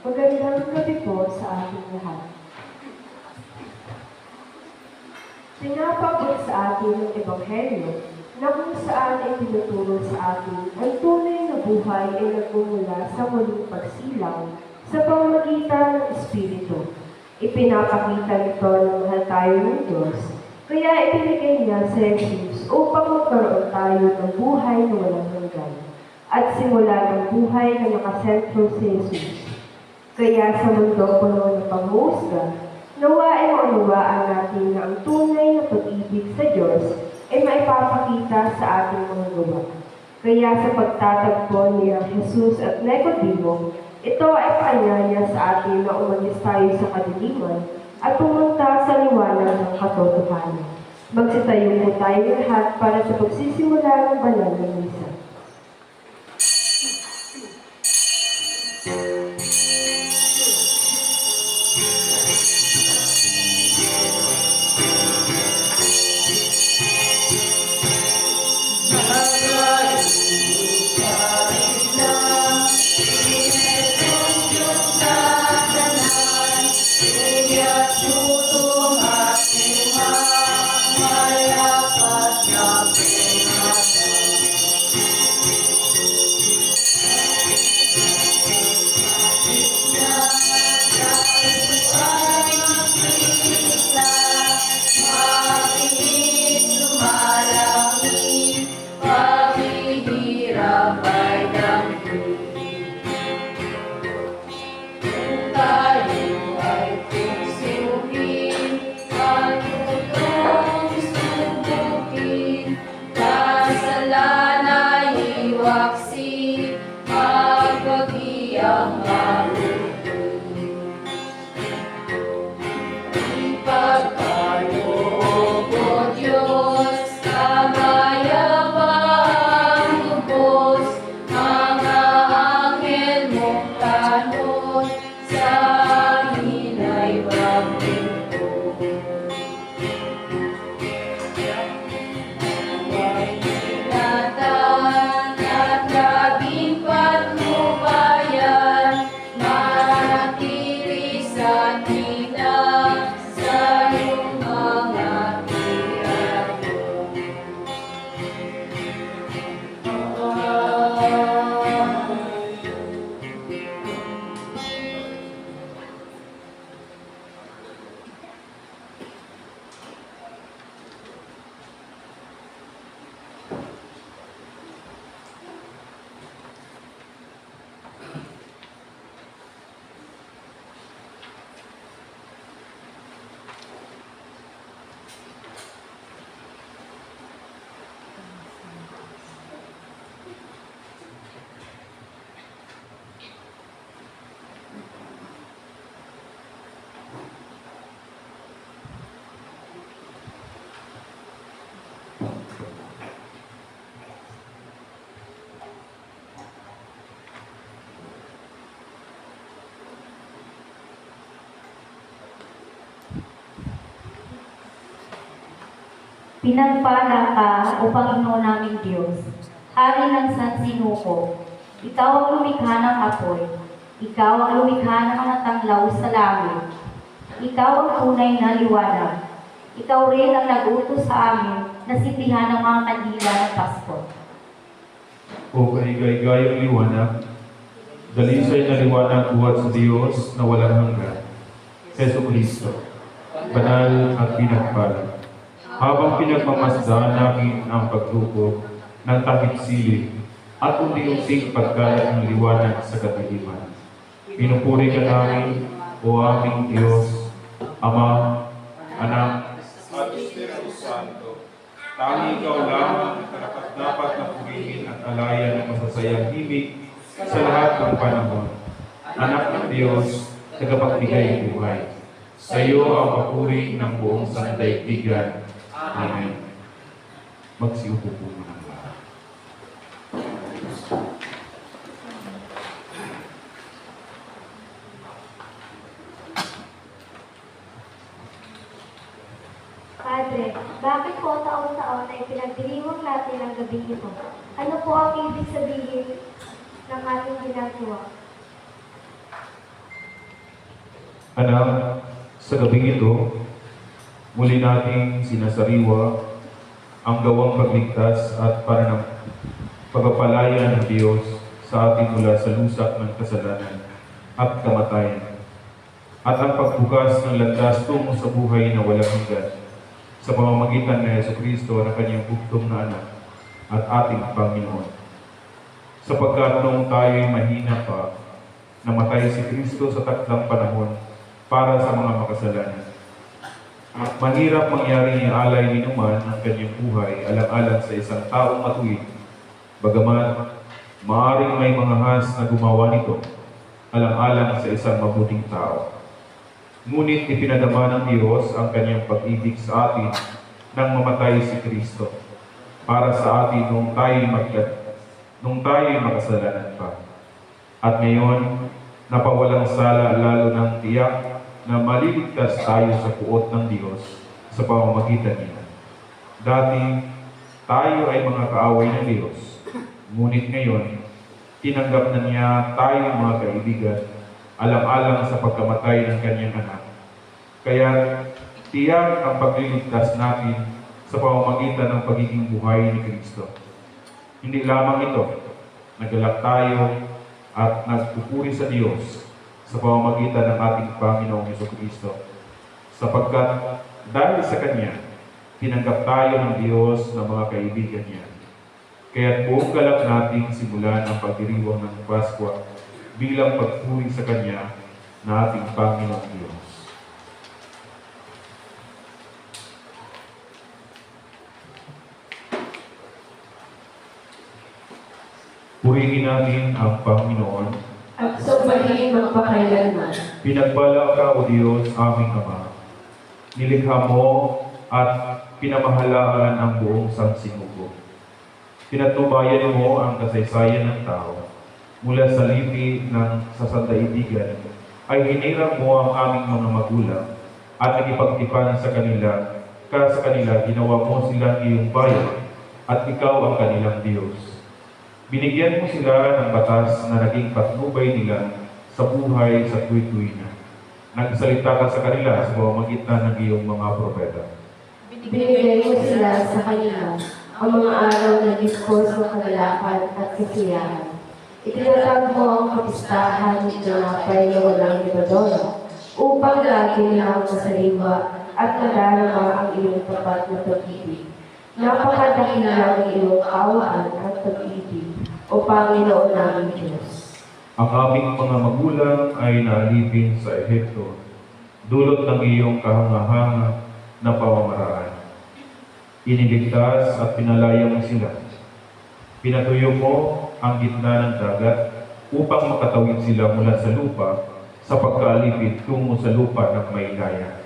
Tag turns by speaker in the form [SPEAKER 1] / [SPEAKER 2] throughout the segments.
[SPEAKER 1] Magandang gabi po sa ating lahat. Pinapabot sa atin ng Ebanghelyo na kung saan ay tinuturo sa atin ang tunay na buhay ay nagmumula sa muling pagsilang sa pamamagitan ng Espiritu. Ipinapakita nito na mahal tayo ng Diyos, kaya ibinigay niya si Jesus upang magkaroon tayo ng buhay na walang hanggan at simula ng buhay na nakasentro si Jesus. Kaya sa mundo puno ng panghuhusga, nawa ay maunawaan natin na ang tunay na pag-ibig sa Diyos ay maipapakita sa ating mga gawa. Kaya sa pagtatagpo ni Jesus at Nicodemo, ito ay paanyaya sa atin na umalis tayo sa kadiliman at pumunta sa liwanag ng katotohanan. Magsitayo po tayo lahat para sa pagsisimula ng banal na misa.
[SPEAKER 2] Pinagpala ka, O Panginoon naming Diyos, Hari ng Sansinuko. Ikaw ang lumikha ng apoy. Ikaw ang lumikha ng mga tanglaw sa langit. Ikaw ang tunay na liwanag. Ikaw rin ang nag-utos sa amin na sindihan ng mga kandila ng Pasko.
[SPEAKER 3] O kaigay-gayang liwanag, dalisay na liwanag buhat sa Diyos na walang hanggan, Heso Kristo, banal at pinagpala. Habang pinagmamasdan namin ang pagdukog ng takip silid at unti-unting pagkalat ng liwanag sa kadiliman. Pinupuri ka namin, O aming Diyos, Ama, Anak, at Espiritu Santo. Tanging ikaw lamang ang karapat-dapat na purihin at alayan ng masasayang himig sa lahat ng panahon. Anak ng Diyos, tagapagbigay ng buhay. Sa iyo ang papuri ng buong sandaigdigan. Amen. Magsiupo po mga lahat.
[SPEAKER 4] Padre, bakit po taon-taon ay pinagdiriwang natin ang gabing ito? Ano po ang ibig sabihin ng ating ginagawa?
[SPEAKER 3] Anak, sa gabing ito, muli nating sinasariwa ang gawang pagligtas at pagpapalaya ng Diyos sa atin mula sa lusak ng kasalanan at kamatayan, at ang pagbukas ng landas tungo sa buhay na walang hanggan sa pamamagitan ng Jesucristo na kanyang bugtong na anak at ating Panginoon. Sapagkat noong tayo'y mahina pa, namatay si Kristo sa takdang panahon para sa mga makasalanan. Mahirap mangyari alay ni naman ang kanyang buhay alang-alang sa isang taong matuwid. Bagamat maaaring may mga has na gumawa nito alang-alang sa isang mabuting tao. Ngunit ipinadama ng Diyos ang kanyang pag-ibig sa atin nang mamatay si Kristo para sa atin nung tayo'y makasalanan pa. At ngayon, napawalang sala lalo ng tiyak na maliligtas tayo sa puot ng Diyos sa pamamagitan niya. Dati, tayo ay mga kaaway ng Diyos, ngunit ngayon, tinanggap na niya tayong mga kaibigan alang-alang sa pagkamatay ng kanyang anak. Kaya, tiyak ang pagliligtas natin sa pamamagitan ng pagiging buhay ni Kristo. Hindi lamang ito, nagalak tayo at nagpupuri sa Diyos sa pamamagitan ng ating Panginoong Jesucristo. Sapagkat dahil sa Kanya, tinanggap tayo ng Diyos na mga kaibigan niya. Kaya buong galak nating simulan ang pagdiriwang ng Paskwa bilang pagpuri sa Kanya na ating Panginoong Diyos. Purihin natin ang Panginoon
[SPEAKER 1] at sumbahin magpakailanman.
[SPEAKER 3] Pinagpala ka, O Diyos, aming Ama. Nilikha mo at pinamahalaan ang buong sansinugo. Pinatnubayan mo ang kasaysayan ng tao. Mula sa lipi ng sasandaigdigan, ay hinirang mo ang aming mga magulang at nagipagtipan sa kanila, ginawa mo silang iyong bayan at ikaw ang kanilang Diyos. Binigyan mo sila ng batas na naging patnubay nila sa buhay sa tuwi-tuwi na. Nagsalita ka sa kanila sa pamamagitan ng iyong mga propeta.
[SPEAKER 1] Binigay mo sila sa kanila ang mga araw na diskos ng kagalakan at kasiyahan. Itinatag mo ang kapistahan ng tinapay na walang libadora upang lagi nilang masaliwa at nadarama ang iyong tapat na pag-ibig. Napakadakila ang iyong kaawaan at pag-ibig, O Panginoon naming Diyos.
[SPEAKER 3] Ang aming mga magulang ay naalipin sa Ehipto, dulot ng iyong kahanga-hanga na pamamaraan. Iniligtas at pinalaya mo sila. Pinatuyo mo ang gitna ng dagat upang makatawid sila mula sa lupa sa pagkaalipin tungo sa lupa ng Maylaya.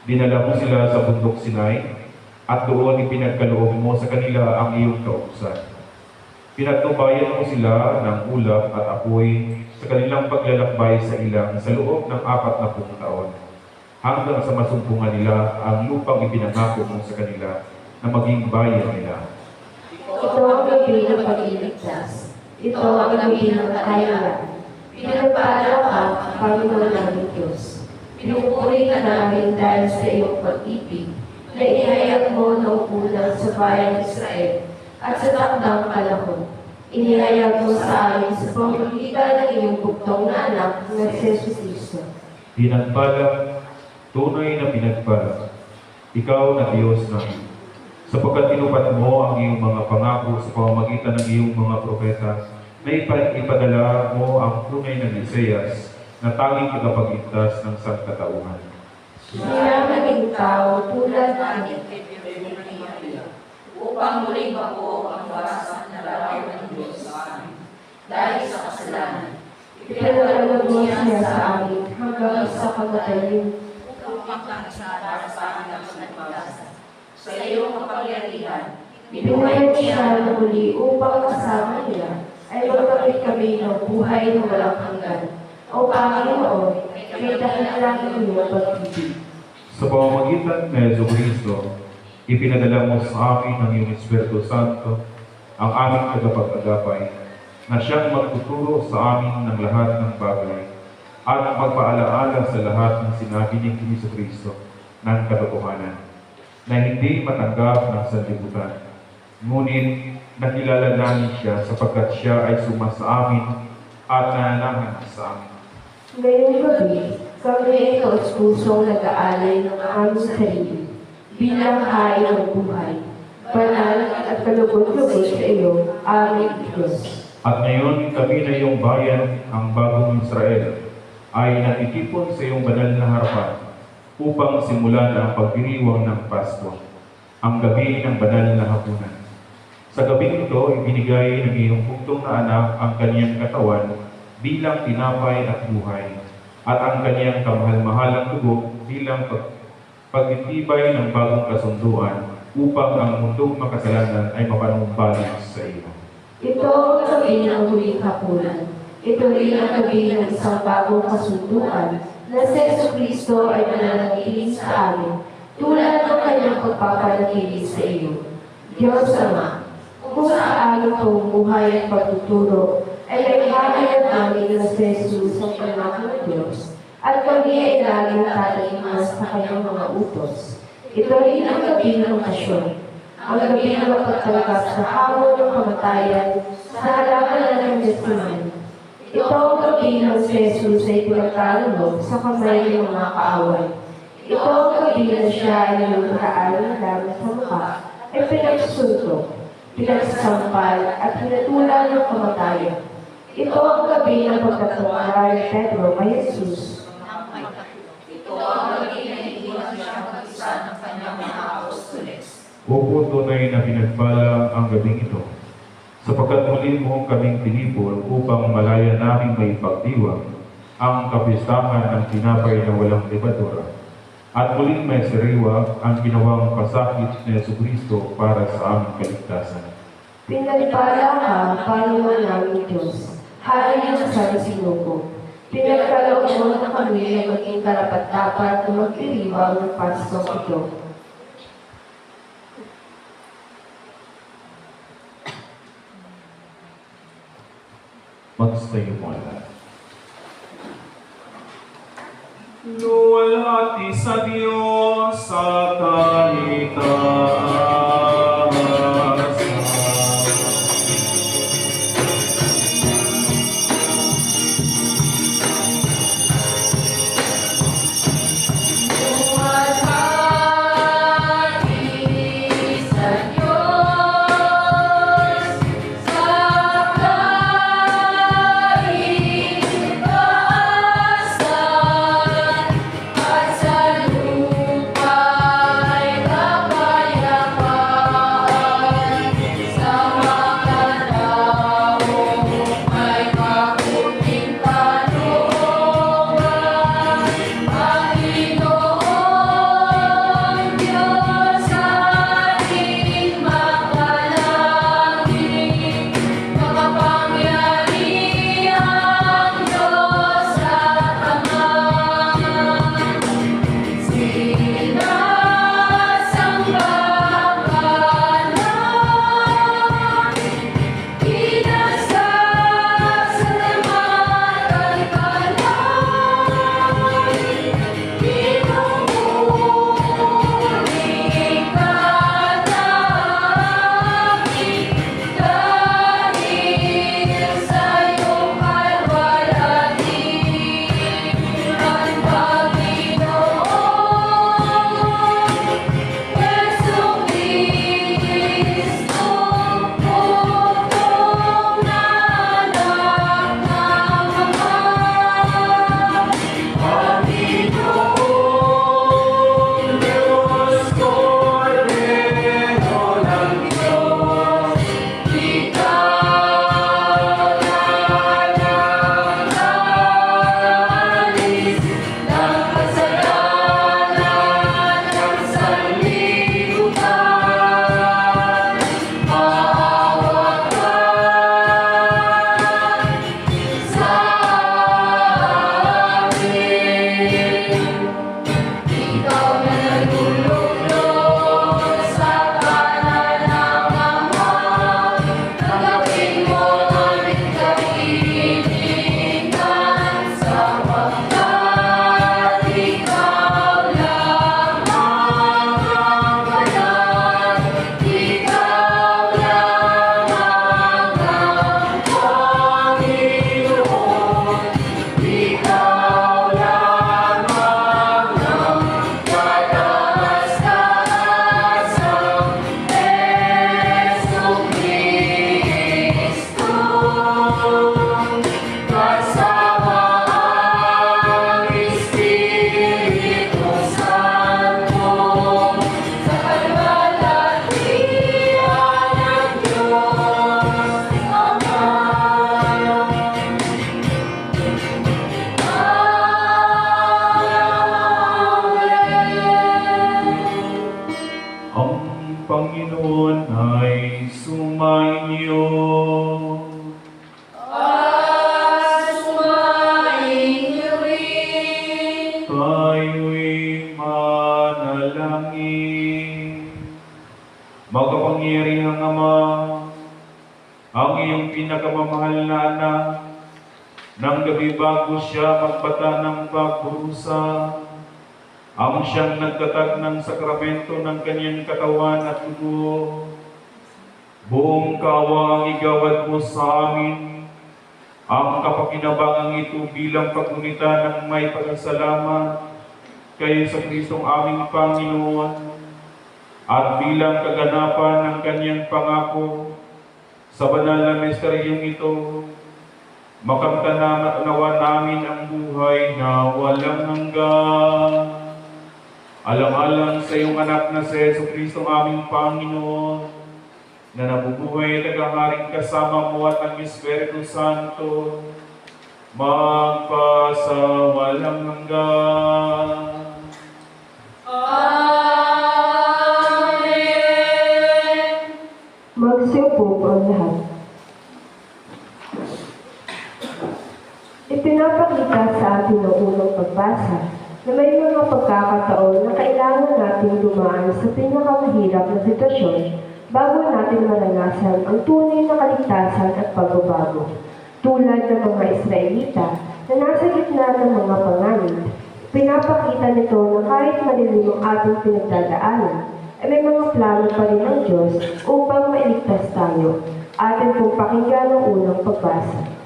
[SPEAKER 3] Dinala mo sila sa bundok Sinai at doon ipinagkaloob mo sa kanila ang iyong kautusan. Pinagtubayan mo sila ng ulap at apoy sa kanilang paglalakbay sa ilang sa loob ng 40 taon, hanggang sa masumpungan nila ang lupang ipinangako mo sa kanila na maging bayan nila.
[SPEAKER 1] Ito ang gabi ng pagliligtas. Ito ang gabi ng kailan. Pinagpala ka, Panginoon naming Diyos. Pinupuri ka namin dahil sa iyong pag-ibig na inihayag mo noong unang sa bayan ng Israel at sa takdang panahon. Inihayag mo sa amin sa pamamagitan ng iyong bugtong na anak na si Jesucristo.
[SPEAKER 3] Pinagpala, tunay na pinagpala, ikaw na Diyos namin, sapagkat tinupad mo ang iyong mga pangako sa pamamagitan ng iyong mga propeta na ipadala mo ang tunay ng Isaias na tanging tagapagligtas ng sangkatauhan.
[SPEAKER 1] Siya naging tao tulad namin.
[SPEAKER 5] Upang muling mabuo ang wasak na larawan ng Diyos sa amin dahil sa kasalanan.
[SPEAKER 1] Pinagalaman mo siya sa amin hanggang sa kamatayin.
[SPEAKER 5] Upang para sa amin ang nagpagasa. Sa iyong kapangyarihan,
[SPEAKER 1] Binuhay siya na muli upang kasama niya ay magkamit kami ng buhay na walang hanggan. O Panginoon, may dahilan ng iyong pag-ibig.
[SPEAKER 3] Sa pamamagitan ng Jesucristo, ipinadala mo sa amin ng iyong Espiritu Santo, ang aming tagapag-agapay, na siyang magtuturo sa amin ng lahat ng bagay at magpaalaala sa lahat ng sinabi ni Kristo ng katotohanan na hindi matanggap ng sanlibutan. Ngunit nakilala namin siya sapagkat siya ay sumasa amin at nananahan sa amin.
[SPEAKER 1] Ngayong gabi, kami ay taos-pusong nag-aalay ng aming sarili bilang hain ng buhay, banal at kalugod-lugod sa iyo, aming Diyos.
[SPEAKER 3] At ngayon kami na iyong bayan, ang bagong Israel, ay natitipon sa iyong banal na harapan upang simulan ang pagdiriwang ng Pasko, ang gabi ng banal na hapunan. Sa gabing ito, ibinigay ng iyong bugtong na anak ang kaniyang katawan bilang tinapay at buhay, at ang kaniyang kamahal-mahalang dugo bilang pagtitibay ng bagong kasunduan upang ang mundong makasalanan ay mapanumbalik sa iyo.
[SPEAKER 1] Ito ang gabi ng huling hapunan. Ito rin ang gabi ng isang bagong kasunduan na si Jesucristo ay mananatili sa amin tulad ng kanyang pagpapanatili sa iyo. Diyos Ama, kung sa aming pamumuhay at pagtuturo ay naihahalad namin na si Jesus ang anak ng Diyos at kami ay laging tatalingan sa kanyang mga utos. Ito rin ang gabi ng pasyon, ang gabi ng pagtanggap sa hamon ng kamatayan sa halaman ng Gethsemane. Ito ang gabi ng si Jesus ay pinagkaloob sa kamay ng mga kaaway. Ito ang gabi na siya ay niluhaan ng laman sa mukha ay pinagsuntok, pinagsasampal at pinatulan ng kamatayan. Ito ang gabi ng pagkatungkal ni Pedro kay Jesus.
[SPEAKER 5] Ito ang gabi na iniwan siya mag-isa ng kanyang mga apostoles.
[SPEAKER 3] Opo, tunay na pinagpala ang gabing ito, sapagkat muli mo kaming tinipon upang malaya naming may pagdiwang ang kapistahan ng tinapay na walang lebadura, at muling may sariwa ang ginawang pasakit ni Jesucristo para sa aming kaligtasan.
[SPEAKER 1] Pinagpala ka, Panginoon namin Diyos, hari ng Sansinuko. Pinagkaloob mo na kami na maging karapat-dapat na magdiriwang ng Paskong ito.
[SPEAKER 3] Magstayo mo lahat. Luwalhati sa Diyos sa kalitasan.
[SPEAKER 5] At sa lupa'y kapayapaan.
[SPEAKER 3] iyong pinakamamahal na anak, nang gabi bago siya magbata ng pagdurusa, ang siyang nagtatag ng sakramento ng kanyang katawan at dugo. Buong kawa ang igawad mo sa amin, ang kapakinabangang ito bilang paggunita ng may pagkasalamat kay sa Kristong aming Panginoon at bilang kaganapan ng kanyang pangako sa banal na misteryong ito, makamtan nawa namin ang buhay na walang hanggan. Alang-alang sa iyong anak na si Yesu Kristo aming Panginoon, na nabubuhay at naghaharing kasama mo at ang Espiritu Santo, magpasawalang hanggan.
[SPEAKER 5] Amen.
[SPEAKER 1] Magsiupo ang lahat. Ipinapakita sa atin ang unang pagbasa na may mga pagkakataon na kailangan natin dumaan sa pinakamahirap na sitwasyon bago natin maranasan ang tunay na kaligtasan at pagbabago. Tulad ng mga Israelita na nasa gitna ng mga panganib, pinapakita nito na kahit malilim ang ating pinagdadaanan, ay may mga plano pa rin ng Diyos upang mailigtas tayo. Atin pong pakinggan ang unang pagbasa.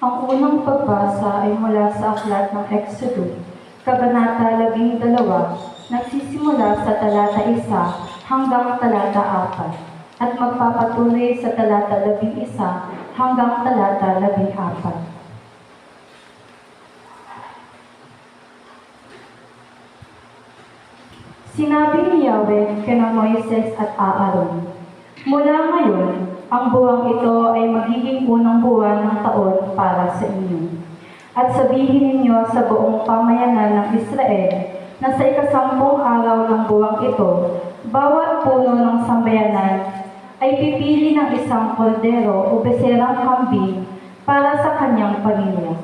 [SPEAKER 2] Ang unang pagbasa ay mula sa aklat ng Exodo, Kabanata 12, nagsisimula sa talata 1 hanggang talata 4, at magpapatuloy sa talata 11 hanggang talata 14. Sinabi ni Yahweh kina Moises at Aaron, "Mula ngayon, ang buwang ito ay magiging unang buwan ng taon para sa inyo. At sabihin ninyo sa buong pamayanan ng Israel na sa ikasampung araw ng buwang ito, bawat puno ng sambayanan ay pipili ng isang kordero o beserang kambing para sa kanyang pamilya.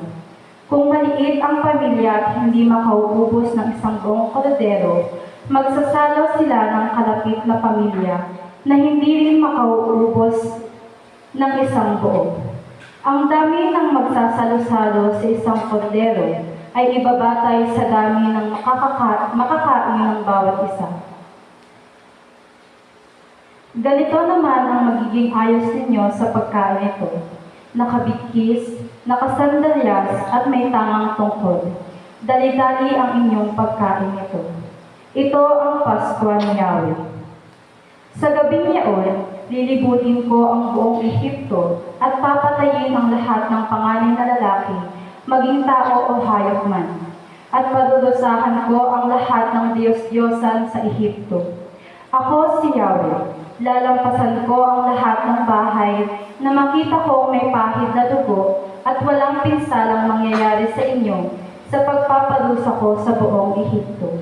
[SPEAKER 2] Kung maliit ang pamilya at hindi makaubos ng isang buong kordero, magsasalo sila ng kalapit na pamilya na hindi rin makauubos ng isang buo. Ang dami ng magsasalo-salo sa isang kordero ay ibabatay sa dami ng makakain ng bawat isa. Ganito naman ang magiging ayos ninyo sa pagkain ito: nakabigkis, nakasandalyas at may tangang tungkod. Dali-dali ang inyong pagkain ito. Ito ang Pasko ni Yahweh. Sa gabing yaon, lilibutin ko ang buong Ehipto at papatayin ang lahat ng panganay na lalaki, maging tao o hayop man. At parurusahan ko ang lahat ng Diyos-Diyosan sa Ehipto. Ako si Yahweh. Lalampasan ko ang lahat ng bahay na makita kong may pahid na dugo at walang pinsalang mangyayari sa inyo sa pagpaparusa ko sa buong Ehipto.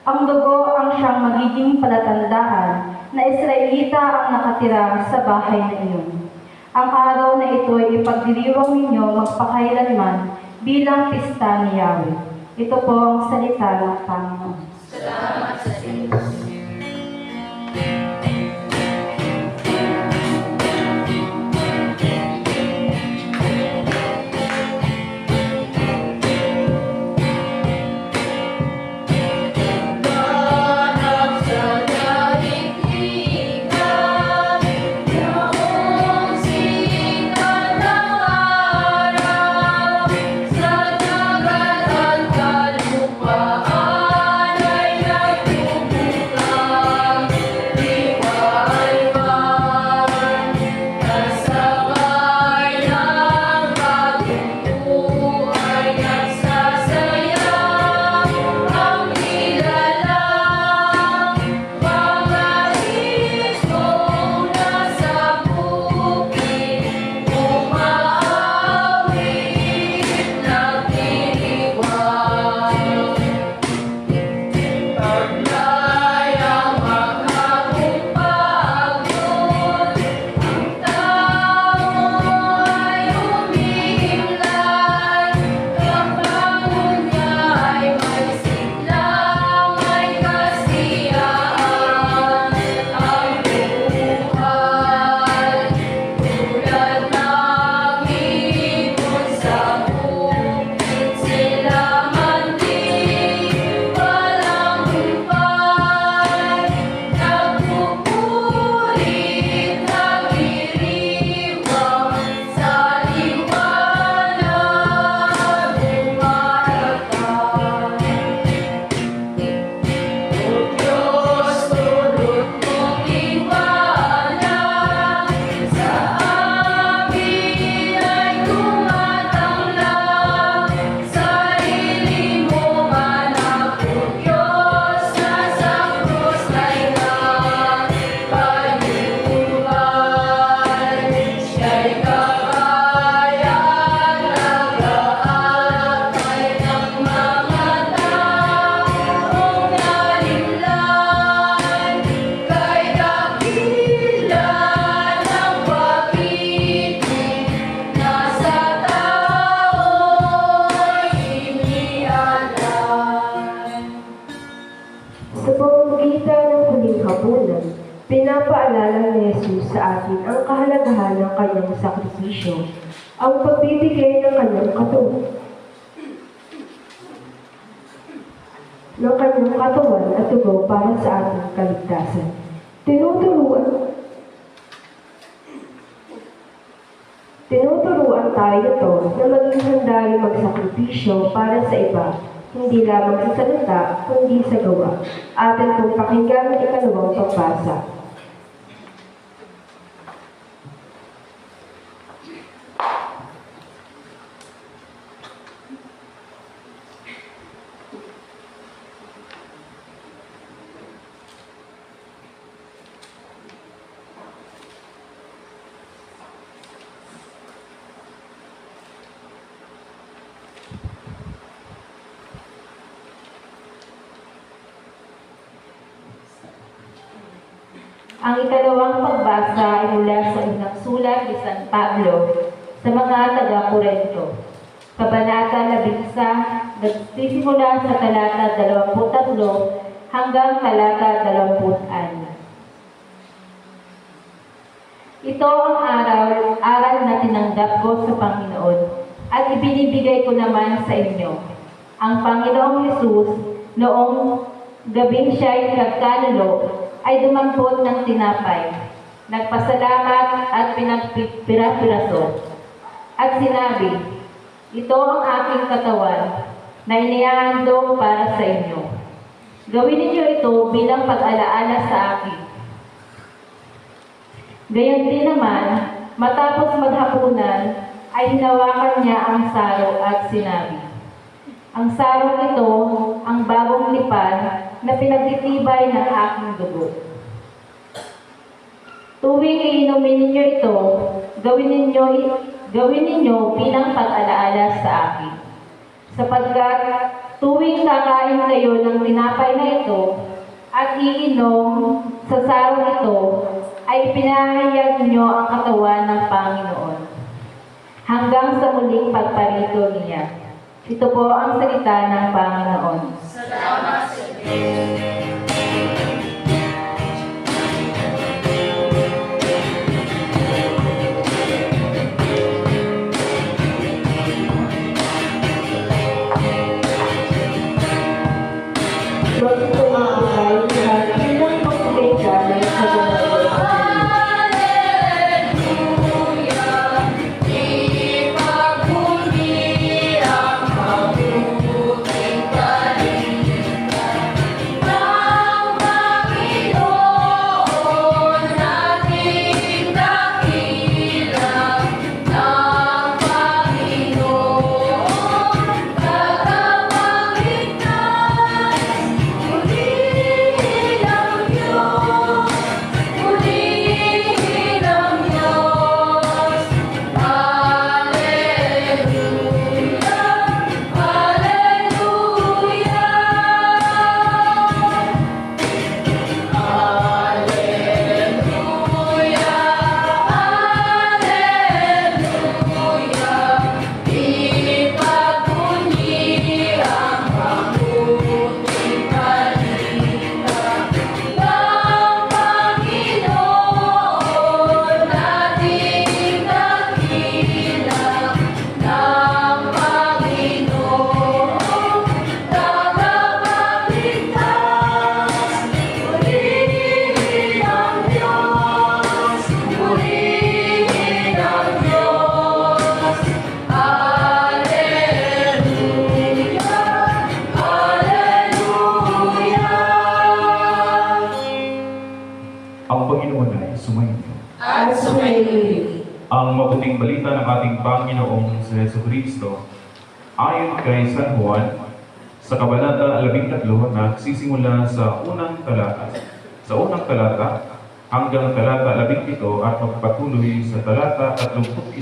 [SPEAKER 2] Ang dugo ang siyang magiging palatandaan na Israelita ang nakatira sa bahay na iyon. Ang araw na ito ay ipagdiriwang ninyo magpakailanman bilang pista ni Yahweh. Ito po ang salita ng Panginoon.
[SPEAKER 5] Salamat sa Diyos. Sa dagat at kalupaan ay nagtutulungan.
[SPEAKER 1] Pinapaalala ni Jesus sa atin ang kahalagahan ng kanyang sakripisyo, ang pagbibigay ng kanyang katawan at dugo para sa ating kaligtasan. Tinuturuan tayo nito na maging handa rin magsakripisyo para sa iba, hindi lamang sa salita, kundi sa gawa. Atin pong pakinggan ang ikalawang pagbasa.
[SPEAKER 2] Ang ikalawang pagbasa ay mula sa unang sulat ni San Pablo sa mga taga-Corinto. Kabanata 11, nagsisimula sa talata 23 hanggang talata 26. Ito ang aral na tinanggap ko sa Panginoon at ibinibigay ko naman sa inyo. Ang Panginoong Hesus noong gabing siya'y nagkanulo ay dumampot ng tinapay, nagpasalamat at pinagpira-piraso. At sinabi, ito ang aking katawan na inihahandog para sa inyo. Gawin ninyo ito bilang pag-alaala sa akin. Gayon din naman, matapos maghapunan, ay hinawakan niya ang saro at sinabi, ang sarong ito ang bagong lipan na pinagtitibay ng aking dugo. Tuwing iinumin ninyo ito, gawin ninyo bilang pag-alaala sa akin. Sapagkat tuwing kakain kayo ng tinapay na ito at iinom sa sarong ito, ay pinahayag ninyo ang katawan ng Panginoon hanggang sa muling pagparito niya. Ito po ang salita ng Panginoon.
[SPEAKER 5] Salamat sa Diyos.
[SPEAKER 3] Ang mabuting balita ng ating Panginoong sa Jesucristo ayon kay San Juan sa Kabanata 13 nagsisimula sa unang talata hanggang talata 17 at magpatuloy sa talata 31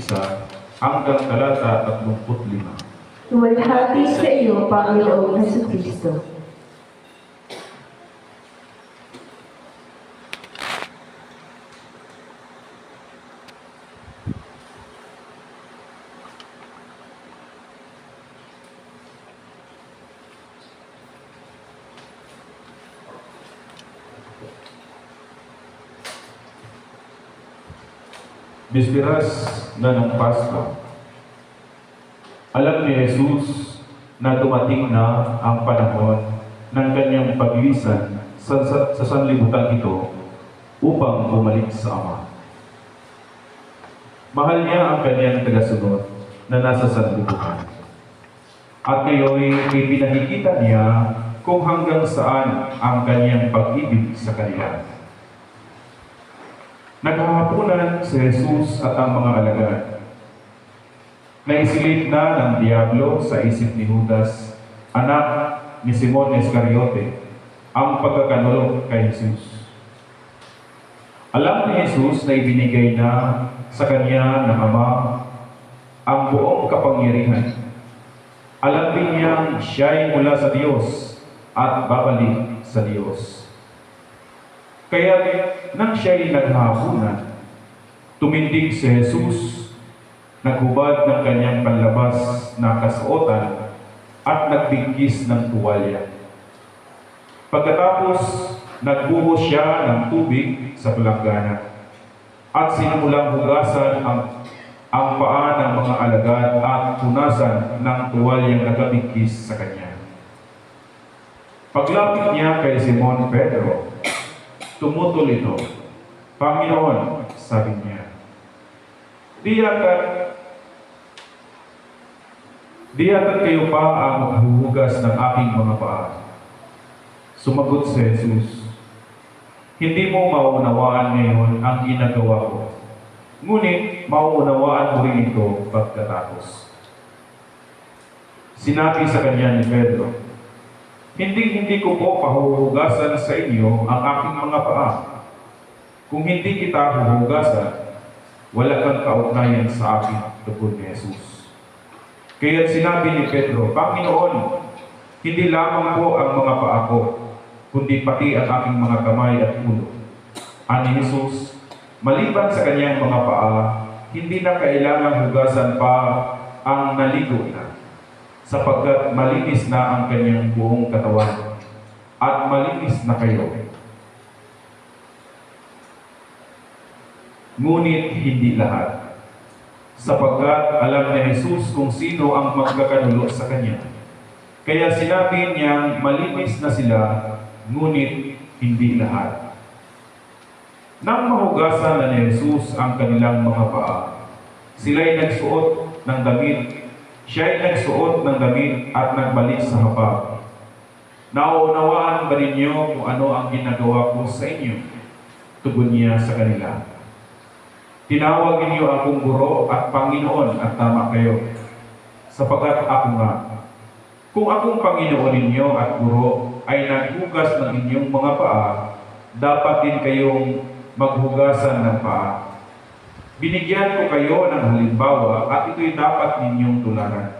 [SPEAKER 3] hanggang talata 35.
[SPEAKER 1] Luwalhati sa iyo, Panginoong Jesucristo.
[SPEAKER 3] Bisperas na ng Pasko. Alam ni Jesus na dumating na ang panahon ng kanyang paglisan sa sanlibutan ito upang bumalik sa Ama. Mahal niya ang kanyang tagasunod na nasa sanlibutan. At ngayon ipinakikita niya kung hanggang saan ang kanyang pag-ibig sa kanila. Naghahapunan si Jesus at ang mga alagad. Naisilip na ng Diablo sa isip ni Judas, anak ni Simon Iscariote, ang pagkakanulo kay Jesus. Alam ni Jesus na ibinigay na sa kanya ng Ama ang buong kapangyarihan. Alam din niyang siya'y mula sa Diyos at babalik sa Diyos. Kaya nang siya'y naghahapunan, tumindig si Jesus, naghubad ng kanyang panlabas na kasuotan at nagbigkis ng tuwalya. Pagkatapos, nagbuhos siya ng tubig sa palanggana at sinimulang hugasan ang paa ng mga alagad at punasan ng tuwalyang nakabigkis sa kanya. Paglapit niya kay Simon Pedro, tumutol ito. Panginoon, sabi niya, Di yata't kayo pa ang maghuhugas ng aking mga paa. Sumagot si Jesus, hindi mo mauunawaan ngayon ang ginagawa ko. Ngunit mauunawaan mo rin ito pagkatapos. Sinabi sa kanya ni Pedro, hindi ko po pahuhugasan sa inyo ang aking mga paa. Kung hindi kita huhugasan, wala kang kaugnayan sa akin, tugon ni Jesus. Kaya't sinabi ni Pedro, Panginoon, hindi lamang po ang mga paa ko, kundi pati ang aking mga kamay at ulo. Ani Jesus, maliban sa kanyang mga paa, hindi na kailangang hugasan pa ang naligo na, sapagkat malinis na ang kanyang buong katawan, at malinis na kayo. Ngunit hindi lahat, sapagkat alam ni Jesus kung sino ang magkakanulo sa kanya. Kaya sinabi niyang malinis na sila, ngunit hindi lahat. Nang mahugasan na ni Jesus ang kanilang mga paa, sila'y nagsuot ng damit, siya'y nagsuot ng damit at nagbalik sa hapag. Nauunawaan ba ninyo kung ano ang ginagawa ko sa inyo? Tugon niya sa kanila. Tinawag ninyo akong guro at Panginoon at tama kayo, sapagkat ako nga. Kung akong Panginoon ninyo at guro ay naghugas ng inyong mga paa, dapat din kayong maghugasan ng paa. Binigyan ko kayo ng halimbawa at ito'y dapat ninyong tularan.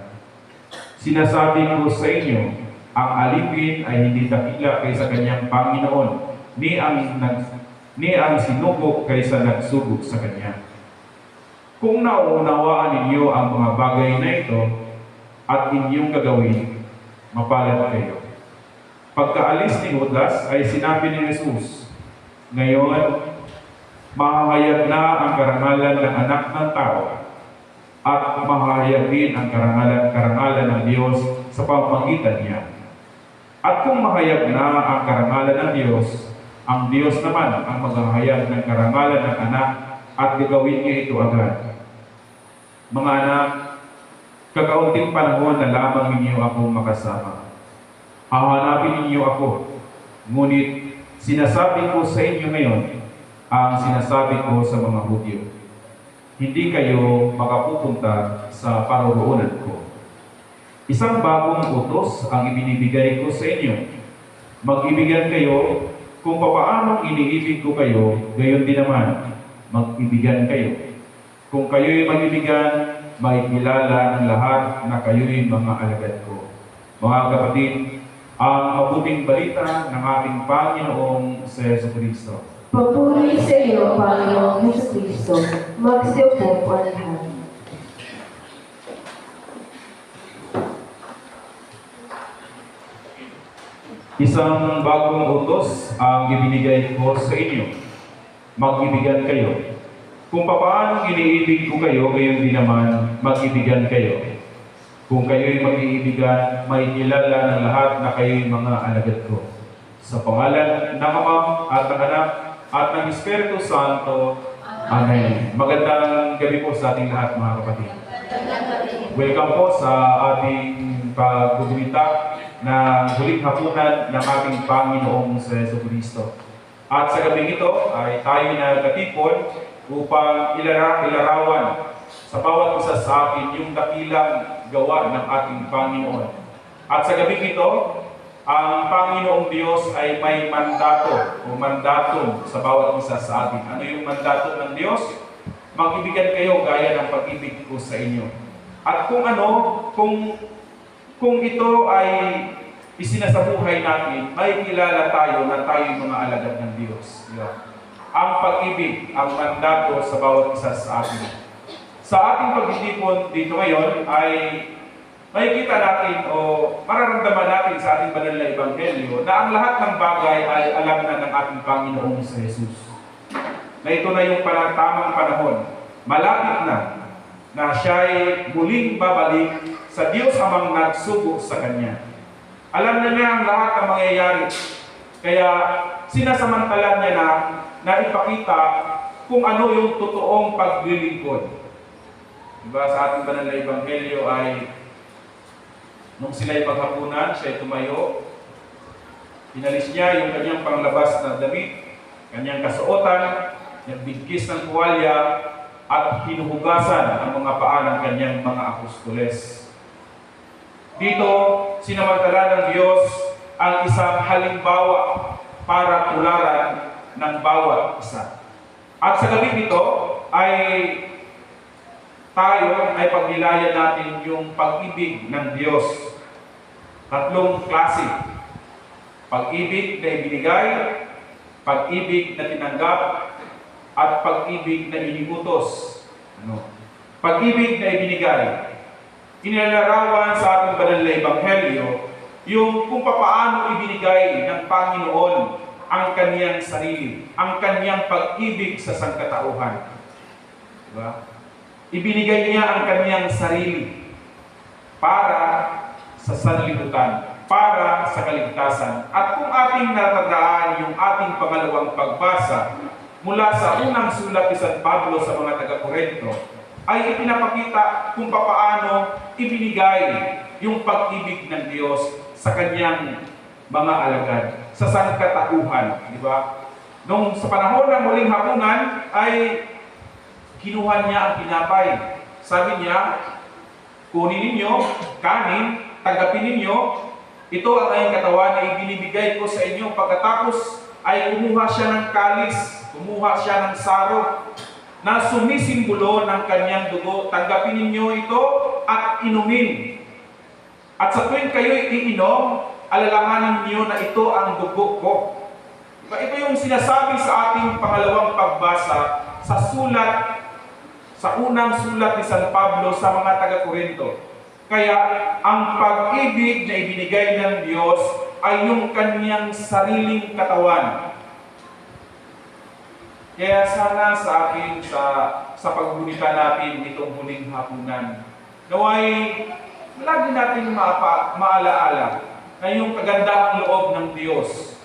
[SPEAKER 3] Sinasabi ko sa inyo, ang alipin ay hindi dakila kaysa kanyang Panginoon, ni ang sinubok kaysa nagsubok sa kanya. Kung nauunawaan ninyo ang mga bagay na ito at inyong gagawin, mapalad kayo. Pagkaalis ni Judas ay sinabi ni Jesus, ngayon, mahahayag na ang karangalan ng anak ng tao at mahahayag din ang karangalan ng Diyos sa pamamagitan niya. At kung mahayag na ang karangalan ng Diyos, ang Diyos naman ang maghahayag ng karangalan ng anak at gagawin niya ito agad. Mga anak, kakaunting panahon na lamang ninyo ako makasama. Hahanapin ninyo ako. Ngunit sinasabi ko sa inyo ngayon ang sinasabi ko sa mga Hudyo. Hindi kayo makapupunta sa paroroonan ko. Isang bagong utos ang ibinibigay ko sa inyo. Mag-ibigan kayo. Kung papaanong iniibig ko kayo, gayon din naman, mag-ibigan kayo. Kung kayo'y mag-ibigan, makikilala ng lahat na kayo'y mga alagad ko. Mga kapatid, ang mabuting balita ng ating Panginoong sa Jesucristo.
[SPEAKER 1] Papuri sa iyo, Panginoong Jesucristo. Magsiupo ang lahat.
[SPEAKER 3] Isang bagong utos ang ibinigay ko sa inyo. Mag-ibigan kayo. Kung paano iniibig ko kayo, gayon din naman mag-ibigan kayo. Kung kayo'y mag-iibigan, may kilala ng lahat na kayo'y mga alagad ko. Sa pangalan ng Ama at ng Anak at ng Espiritu Santo. Amen. Magandang gabi po sa ating lahat, mga kapatid. Welcome po sa ating pagbubulita na huling hapunan ng ating Panginoong sa Jesucristo. At sa gabi ito ay tayo nagkatipon upang ilarawan sa bawat isa sa atin yung dakilang gawa ng ating Panginoon. At sa gabi ito, ang Panginoong Diyos ay may mandato o mandato sa bawat isa sa atin. Ano yung mandato ng Diyos? Mag-ibigan kayo gaya ng pag-ibig ko sa inyo. At kung ito ay isinasabuhay natin, may kilala tayo na tayo mga alagad ng Diyos. Ang pag-ibig, ang mandato sa bawat isa sa atin. Sa ating pagtitipon dito ngayon ay makikita natin o mararamdaman natin sa ating banal na Ebanghelyo na ang lahat ng bagay ay alam na ng ating Panginoong sa Jesus. Na ito na yung tamang panahon. Malapit na siya ay muling babalik sa Diyos amang nagsugo sa Kanya. Alam na niya ang lahat ng mangyayari. Kaya sinasamantala niya na ipakita kung ano yung totoong paglilingkod. Diba, sa ating banal na Ebanghelyo ay nung sila'y paghapunan, siya'y tumayo, inalis niya yung kanyang panglabas na damit, kanyang kasuotan, nagbigkis ng tuwalya, at hinuhugasan ang mga paa ng kanyang mga apostoles. Dito, sinamantala ng Diyos ang isang halimbawa para tularan ng bawat isa. At sa gabi nito ay tayo ay pagnilayan natin yung pag-ibig ng Diyos. Tatlong klase. Pag-ibig na ibinigay, pag-ibig na tinanggap, at pag-ibig na iniutos. Pag-ibig na ibinigay. Inilarawan sa ating banal na Ebanghelyo yung kung paano ibinigay ng Panginoon ang kaniyang sarili, ang kaniyang pag-ibig sa sangkatauhan. Diba? Ibinigay niya ang kaniyang sarili para sa sanlibutan, para sa kaligtasan. At kung ating natatandaan yung ating pangalawang pagbasa mula sa unang sulat ni San Pablo sa mga taga-Korinto, ay ipinapakita kung paano ibinigay yung pag-ibig ng Diyos sa kanyang mga alagad, sa sangkatauhan. Di ba? Nung sa panahon ng muling hapunan ay kinuha niya ang tinapay. Sabi niya, kunin ninyo, kanin, tanggapin ninyo, ito ang aking katawan na ibinibigay ko sa inyo. Pagkatapos ay kumuha siya ng kalis, kumuha siya ng saro, na sumisimbolo ng kanyang dugo. Tanggapin ninyo ito at inumin. At sa tuwing kayo'y iinom, alalahanin niyo na ito ang dugo ko. Ito yung sinasabi sa ating pangalawang pagbasa sa unang sulat ni San Pablo sa mga taga-Korinto. Kaya ang pag-ibig na ibinigay ng Diyos ay yung kanyang sariling katawan. Kaya sana sa akin, sa pagbunita natin itong huling hapunan, naway lagi natin maalaala na yung kagandahang loob ng Diyos,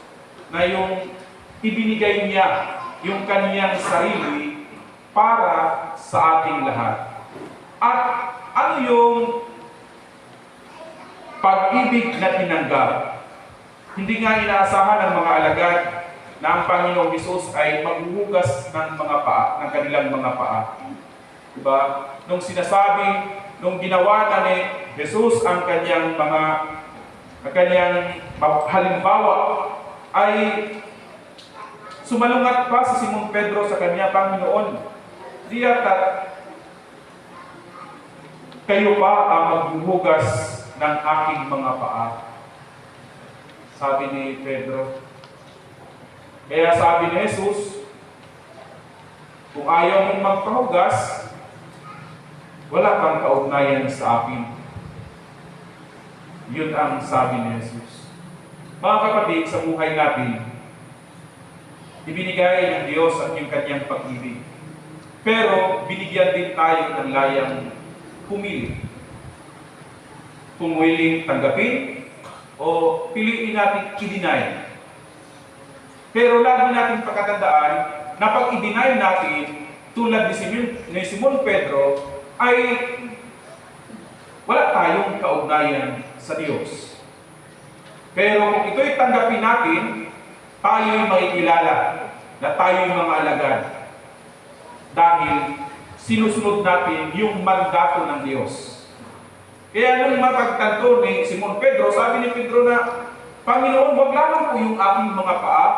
[SPEAKER 3] na yung ibinigay niya yung kanyang sarili para sa ating lahat. At ano yung pag-ibig na tinanggap? Hindi nga inaasahan ng mga alagad na ang Panginoong Hesus ay maghuhugas ng mga paa, ng kanilang mga paa. Diba? Nung ginawa na ni Jesus ang kanyang halimbawa, ay sumalungat pa si Simon Pedro sa kanya, Panginoon, di yata kayo pa ang maghuhugas ng aking mga paa. Sabi ni Pedro. Kaya sabi ni Jesus, kung ayaw mong magpahugas, wala kang kaugnayan sa akin. Yun ang sabi ni Jesus. Mga kapatid, sa buhay natin, ibinigay ng Diyos ang yung kanyang pag-ibig. Pero binigyan din tayo ng layang pumili. Kung willing tanggapin o piliin natin i-deny. Pero lagi natin pagkatandaan na pag i-deny natin, tulad ni Simon Pedro, ay wala tayong kaugnayan sa Diyos. Pero kung ito'y tanggapin natin, tayo'y makikilala na tayo'y mga alagad. Dahil sinusunod natin yung mandato ng Diyos. Kaya nung mapagtanto ni Simon Pedro, sabi ni Pedro na, Panginoon, wag lamang po yung aking mga paa,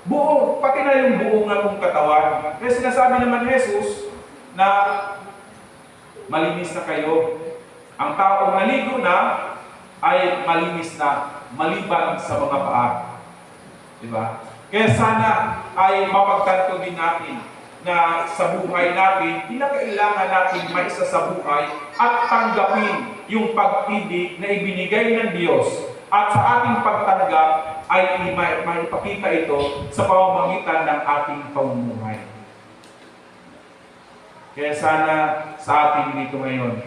[SPEAKER 3] buo, pati na yung buong akong katawan. Kaya sinasabi naman ni Jesus na malinis na kayo. Ang taong naligo na ay malinis na, maliban sa mga paa. Diba? Kaya sana ay mapagtanto din natin na sa buhay natin, kailangan natin maisa sa buhay at tanggapin yung pag-ibig na ibinigay ng Diyos. At sa ating pagtanggap ay maipakita ito sa pamamagitan ng ating pamumuhay. Kaya sana sa ating dito ngayon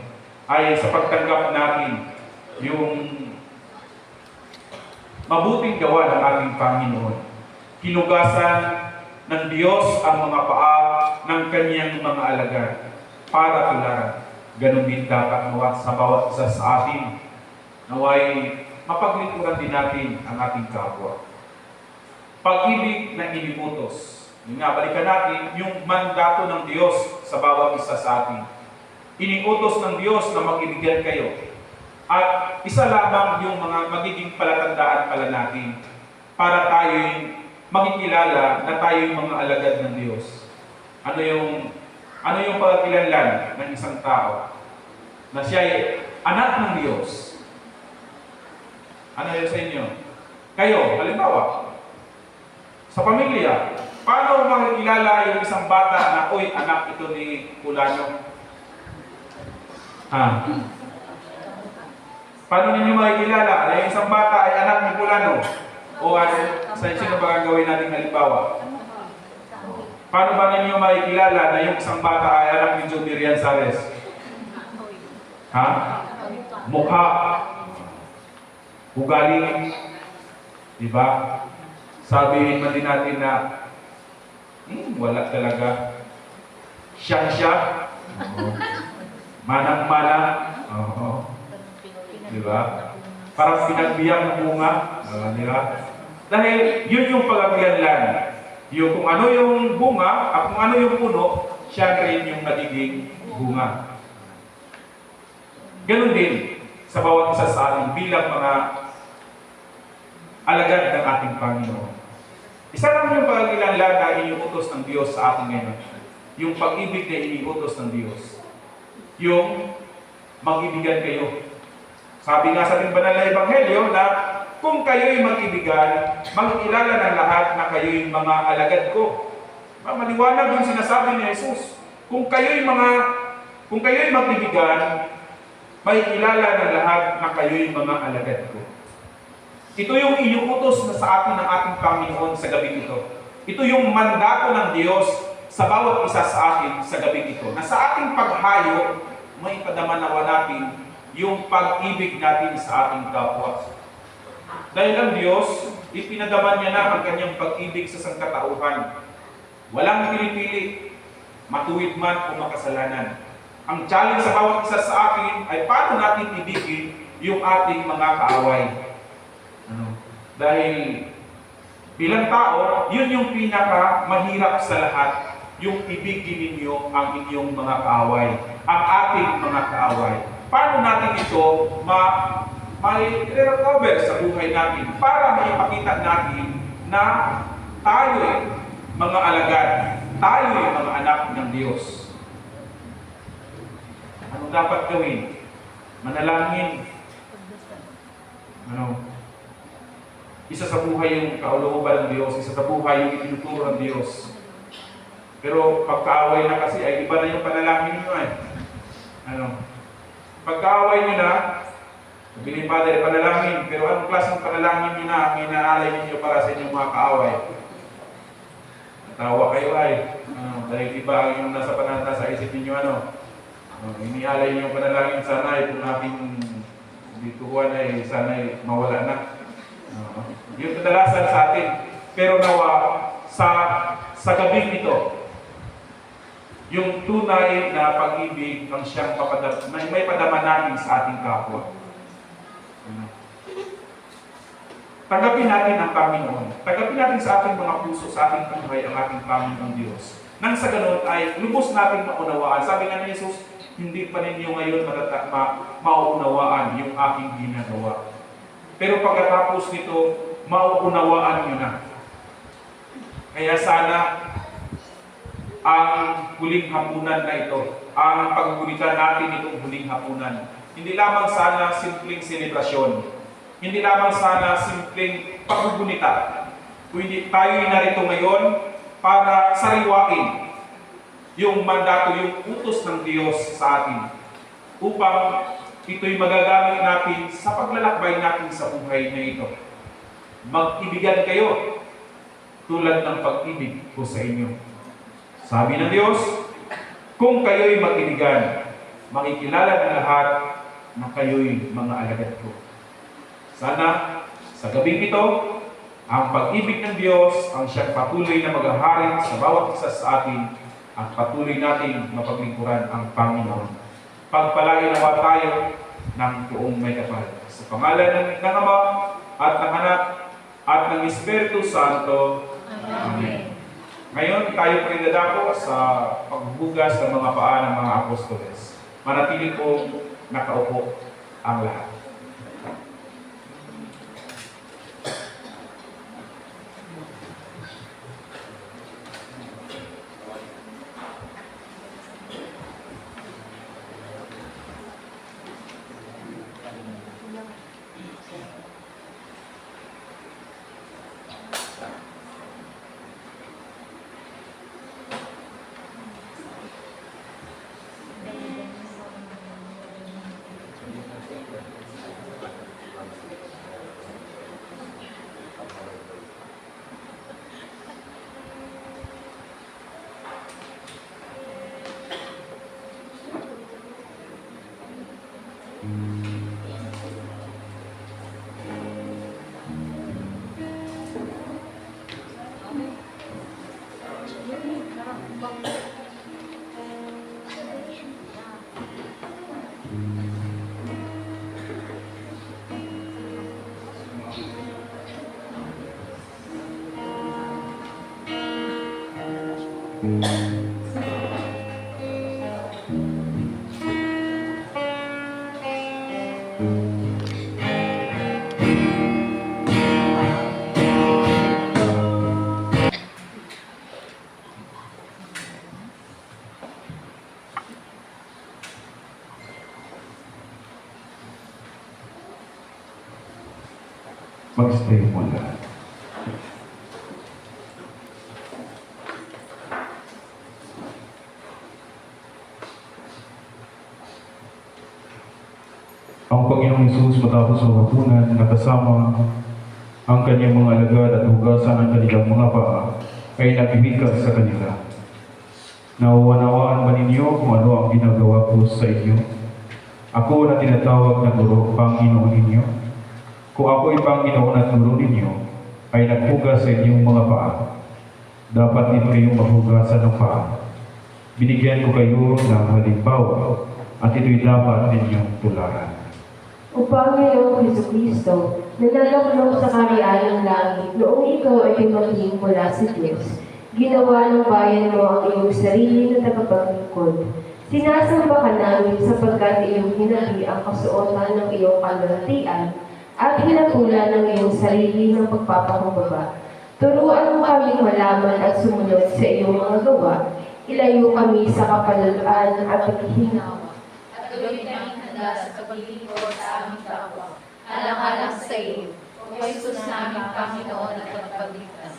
[SPEAKER 3] ay sa pagtanggap natin yung mabuting gawa ng ating Panginoon. Kinugasan ng Diyos ang mga paa ng kanyang mga alagad para tularan. Ganon din dapat nawa sa bawat isa sa atin. Naway mapaglingkuran din natin ang ating kapwa. Pag-ibig na iniutos. Yung nga, balikan natin yung mandato ng Diyos sa bawat isa sa atin. Iniutos ng Diyos na mag-ibigan kayo. At isa lamang yung mga magiging palatandaan pala natin para tayo'y makikilala na tayo'y mga alagad ng Diyos. Ano yung pagkilanlan ng isang tao na siya'y anak ng Diyos? Ano yun sa inyo? Kayo, halimbawa, sa pamilya, paano makikilala yung isang bata na, uy, anak ito ni Kulano? Paano ninyo makikilala na yung isang bata ay anak ni Kulano? O sino ba gagawin natin halimbawa? Paano ba ninyo makikilala na yung isang bata ay anak ni Joe Rianzares? Mukha. Ugali. Diba? Sabihin man din natin na wala talaga. Siya. Manang-mana. Diba? Parang pinagbiyang ng bunga. Diba? Dahil yun yung pagkakilanlan. Yung kung ano yung bunga at kung ano yung puno, siya rin yung magiging bunga. Ganon din sa bawat isa sa atin bilang mga alagad ng ating Panginoon. Isa lang yung pagkakilanlan na iniutos ng Diyos sa atin ngayon. Yung pag-ibig na iniutos ng Diyos. Yung mag-ibigan kayo. Sabi nga sa ating banal na Ebanghelyo na kung kayo'y mag-ibigan, makikilala ng lahat na kayo'y mga alagad ko. Maliwanag yung sinasabi ni Jesus. Kung kayo'y mag-ibigan, makikilala ng lahat na kayo'y mga alagad ko. Ito yung inuutos na sa atin ng ating Panginoon sa gabi ito. Ito yung mandato ng Diyos sa bawat isa sa atin sa gabi ito. Na sa ating paghayo, may ipadamanawa natin yung pag-ibig natin sa ating kapwa. Dahil ang Diyos, ipinadaman niya na ang kanyang pag-ibig sa sangkatauhan. Walang pinipili, matuwid man o makasalanan. Ang challenge sa bawat isa sa atin ay paano natin ibigin yung ating mga kaaway. Dahil bilang tao, yun yung pinaka-mahirap sa lahat, yung ibigin ninyo ang inyong mga kaaway, ang ating mga kaaway. Paano natin ito may recover sa buhay natin para maipakita natin na tayo mga alagad, tayo mga anak ng Diyos. Ano dapat gawin? Manalangin. Isa sa buhay yung kaulooban ng Diyos, isa sa buhay yung itinuturo ng Diyos. Pero pagkaaway na kasi ay iba na yung panalangin nyo Pagkaaway nyo na, sabi ni Father, panalangin. Pero anong klaseng panalangin nyo na ang inaalay ninyo para sa inyong mga kaaway? Tawa kayo ay. Dahil iba yung nasa isip ninyo inialay niyo yung panalangin sana ay kung ating bituan ay sana ay mawala na. Yung kadalasan sa atin. Pero nawa, sa gabing ito, yung tunay na pag-ibig ang siyang may padama natin sa ating kapwa. Tanggapin natin ang Panginoon. Tanggapin natin sa ating mga puso, sa ating buhay ang ating Panginoong Diyos. Nang sa ganun ay lubos natin maunawaan. Sabi nga ni Jesus, hindi pa ninyo ngayon mauunawaan yung aking ginagawa. Pero pagkatapos nito, mauunawaan nyo na. Kaya sana ang huling hapunan na ito, ang paggulitan natin itong huling hapunan, hindi lamang sana simpleng selebrasyon, hindi lamang sana simpleng paggugunita, kundi tayo'y narito ngayon para sariwain yung mandato, yung utos ng Diyos sa atin upang ito'y magagamit natin sa paglalakbay natin sa buhay na ito. Mag-ibigan kayo tulad ng pag-ibig ko sa inyo. Sabi ng Diyos, kung kayo'y mag-ibigan, makikilala ng lahat na kayo'y mga alagad ko. Sana sa gabing ito, ang pag-ibig ng Diyos ang siyang patuloy na maghahari sa bawat isa sa atin at patuloy nating mapaglingkuran ang Panginoon. Pagpalain nawa tayo ng buong may kapal. Sa pangalan ng Ama at ng Anak at ng Espiritu Santo. Amen. Ngayon, tayo pa rin dadako sa paghuhugas ng mga paa ng mga apostoles. Manatili po nakaupo ang lahat. Mag-stay mo lahat. Ang Panginoong Hesus matapos ang hapunan na kasama ang kanyang mga alagad at hugasan ng kanilang mga paa ay nagbibigas sa kanila. Nauunawaan ba ninyo kung ano ang ginagawa ko sa inyo? Ako na tinatawag na guro, Panginoon ninyo. Kung ako'y Panginoon at guro ninyo, ay naghugas sa inyong mga paa. Dapat din kayong maghugasan ng paa. Binigyan ko kayo ng halimbawa at ito'y dapat ninyong tularan.
[SPEAKER 1] O Panginoong Jesucristo, nananaglong sa kaharian ng langit, noong ikaw ay dumating mula sa Diyos, ginawa ng bayan mo ang iyong sarili na tagapaglingkod. Sinasamba ka namin sapagkat iyong hinabi ang kasuotan ng iyong kalulatian at hinatulan ng iyong sarili ng pagpapakumbaba. Turuan mo kami malaman at sumunod sa iyong mga gawa. Ilayo kami sa kapalaluan at paghihinawa.
[SPEAKER 5] At gawin namin handa sa paglilingkod sa aming kapwa. Alang-alang sa iyo, O Jesus naming Panginoon at Tagapagligtas.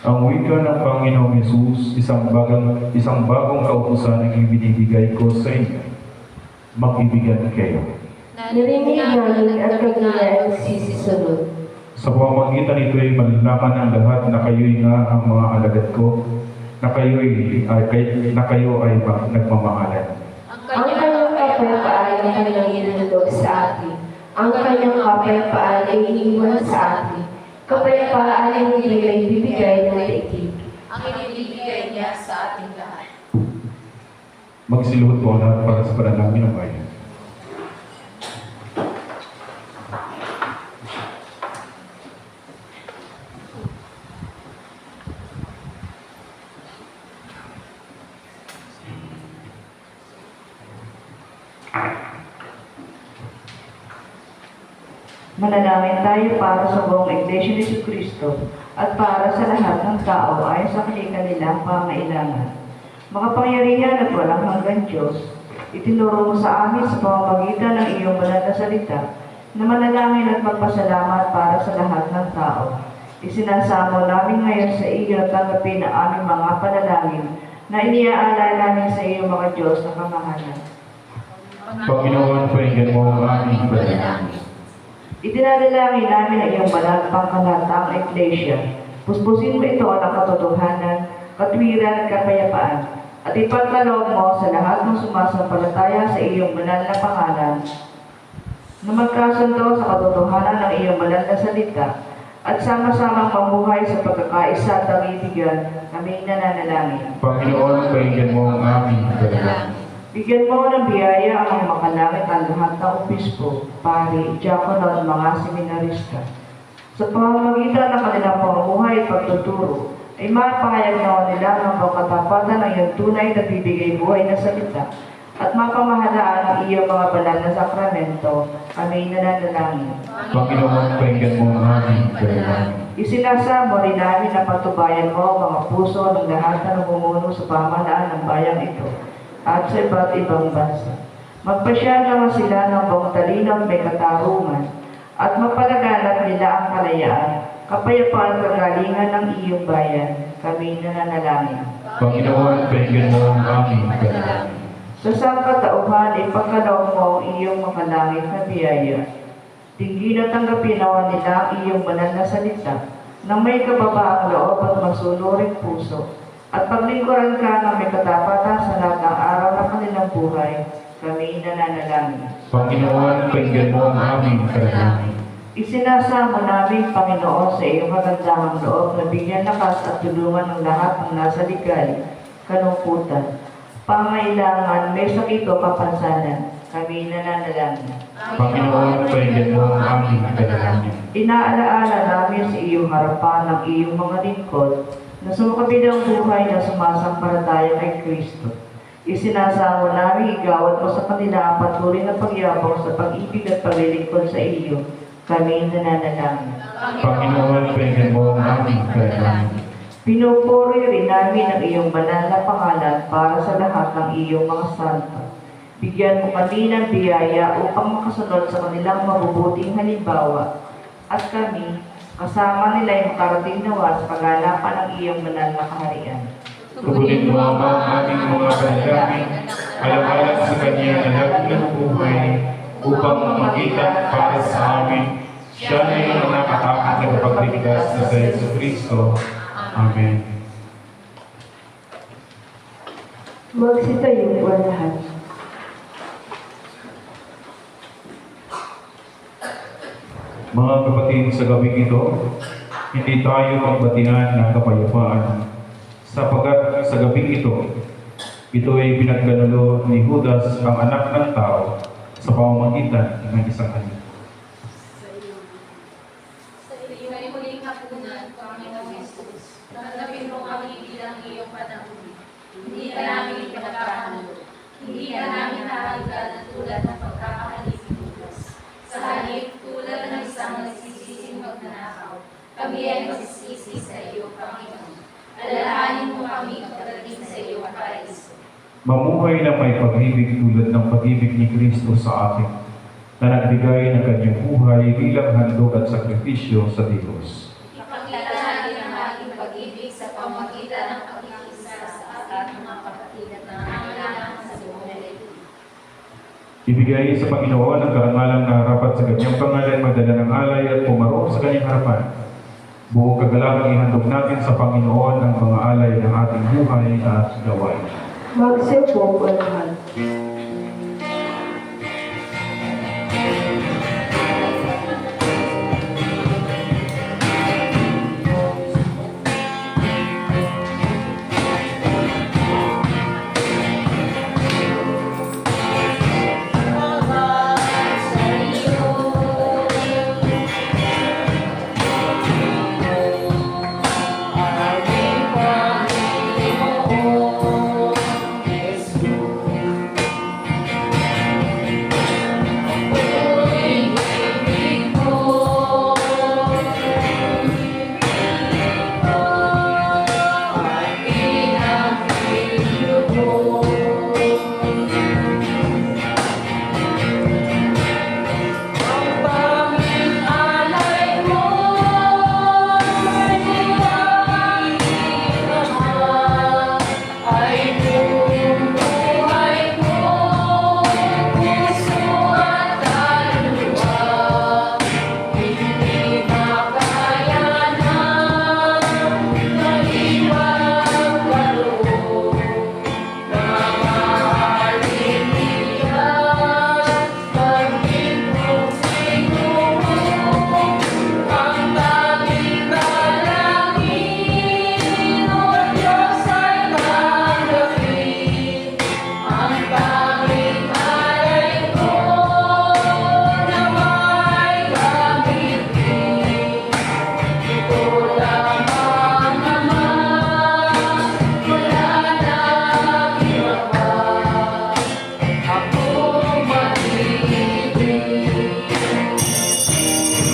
[SPEAKER 3] Ang wika ng Panginoong Hesus, isang bagong kautusan ang ibinibigay ko sa inyo. Mag-ibigan kayo.
[SPEAKER 1] Narinig namin at kami ay sisisunod.
[SPEAKER 3] Sa pamamagitan nito ay malalaman ng lahat na kayo'y nga ang mga alagad ko na kayo ay nagmamahalan.
[SPEAKER 1] Ang kanyang kapayapaan ay kanyang inulog sa atin. Ang kanyang kapayapaan ay iniwan sa atin. Kapayapaan ay hindi may bibigay ng daigdig.
[SPEAKER 5] Ang ibibigay niya sa ating lahat.
[SPEAKER 3] Magsiluhod po ang lahat para sa panalangin ng bayan.
[SPEAKER 6] Manalangin tayo para sa buong Iglesia ni Jesucristo at para sa lahat ng tao ayon sa kanilang pangailangan. Makapangyarihan at walang hanggan Diyos, itinuro mo sa amin sa pamamagitan ng iyong banal na salita na manalangin at magpasalamat para sa lahat ng tao. Isinasamo namin ngayon sa iyo at tanggapin ang aming mga panalangin na iniaalala namin sa iyo mga Diyos na kamahalan.
[SPEAKER 3] Panginoon, pakinggan mo ang aming panalangin.
[SPEAKER 6] Itinadalangin namin ang iyong banal pangkalatang Iglesia. Puspusin mo ito ng katotohanan, katwiran at kapayapaan, at ipagkaloob mo sa lahat ng sumasampalataya sa iyong banal na pangalan, na magkasundo sa katotohanan ng iyong banal na salita, at sama-samang mamuhay sa pagkakaisa at pag-ibigan, kami nananalangin.
[SPEAKER 3] Panginoon, pakinggan mo ang aming panalangin.
[SPEAKER 6] Bigyan mo ng biyaya ang makalangit ang lahat ng obispo, pari, diakono at mga seminarista. Sa pamamagitan ng kanilang pamumuhay at pagtuturo, ay mapahayag na nila ng pagkatapatan ng iyong tunay na bibigay buhay na salita at mapamahalaan ang iyong mga banal na sakramento. Kami nananalangin.
[SPEAKER 3] Panginoon, pakinggan mo ang aming panalangin.
[SPEAKER 6] Isinasamo rin namin na patubayan mo ang mga puso ng lahat na namumuno sa pamahalaan ng bayang ito at sa iba't ibang bansa. Magpasya naman sila ng buong talino at may katarungan at mapalaganap nila ang kalayaan, kapayapaan at kagalingan ng iyong bayan. Kami nananalangin.
[SPEAKER 3] Panginoon, pakinggan mo ang aming panalangin.
[SPEAKER 6] Sa sangkatauhan, ipagkaloob mo ang iyong makalangit na biyaya. Tingin at tanggapin nawa nila ang iyong banal na salita na may kababaang loob at masunuring puso, at paglingkuran ka ng may katapatan sa lahat ng araw ng kanilang buhay. Kami nananalangin.
[SPEAKER 3] Panginoon, pakinggan mo ang aming panalangin.
[SPEAKER 6] Isinasamo namin, Panginoon, sa iyong kagandahang loob na bigyan lakas at tulungan ng lahat ng nasa ligali, kalungkutan, pangailangan, may sakit o kapansanan. Kami nananalangin.
[SPEAKER 3] Panginoon, pakinggan mo ang aming panalangin.
[SPEAKER 6] Inaalaala namin sa iyong harapan ng iyong mga lingkod na sumakabilang buhay na sumasampalataya kay Kristo. Isinasamo namin igawad mo sa kanila ang patuloy na pagyabong sa pag-ibig at paglilingkod sa iyo. Kami nananalangin.
[SPEAKER 3] Panginoon, pakinggan mo ang aming panalangin.
[SPEAKER 6] Pinupuri rin namin ang iyong banal na pangalan para sa lahat ng iyong mga santo. Bigyan mo kami ng biyaya upang makasunod sa kanilang mabubuting halimbawa, at kami, kasama nila ay makarating nawa sa kaganapan ng iyong banal na kaharian.
[SPEAKER 3] Tugunin mo ang aming mga panalangin, alang-alang sa Kanya na lagi ng buhay, upang mamagitan para sa amin. Siya na yung nakatapos na kapagligtas na sa Jesucristo. Amen.
[SPEAKER 1] Magsitayo po ang lahat.
[SPEAKER 3] Mga kapatid, sa gabing ito, hindi tayo magbatihan ng kapayapaan, sapagkat sa gabing ito ay pinagkanulo ni Judas, ang anak ng tao, sa pamamagitan ng isang anyo.
[SPEAKER 5] Sa iyo ay muling hapunan, Panginoong Jesus, tanggapin mo kami bilang iyong panahon. Hindi ka namin pinagkakanulo. Hindi ka namin nahalikan tulad ng pagkakahalip ni Judas. Sa halip, tulad ng isang nagsisising magnanakaw, kami ay magsisisi sa iyo, Panginoon. Alalahanin mo kami pagdating sa iyo ang paraiso.
[SPEAKER 3] Mamuhay na may pag-ibig tulad ng pag-ibig ni Kristo sa atin, na nagbigay ng kanyang buhay bilang handog at sakripisyo sa Diyos.
[SPEAKER 5] Ipakita natin ang ating pag-ibig sa pamagitan ng pagkikisa sa ating mga kapatid at nangangailangan sa buong mundo.
[SPEAKER 3] Ibigay sa Panginoon ang karangalang na harapat sa kanyang pangalan, magdala ng alay at pumarong sa kanyang harapan. Buong kagalang ihandog natin sa Panginoon ang mga alay ng ating buhay at gawain.
[SPEAKER 1] Magsibog ang lahat.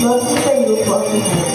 [SPEAKER 1] Magsitayo po ang lahat.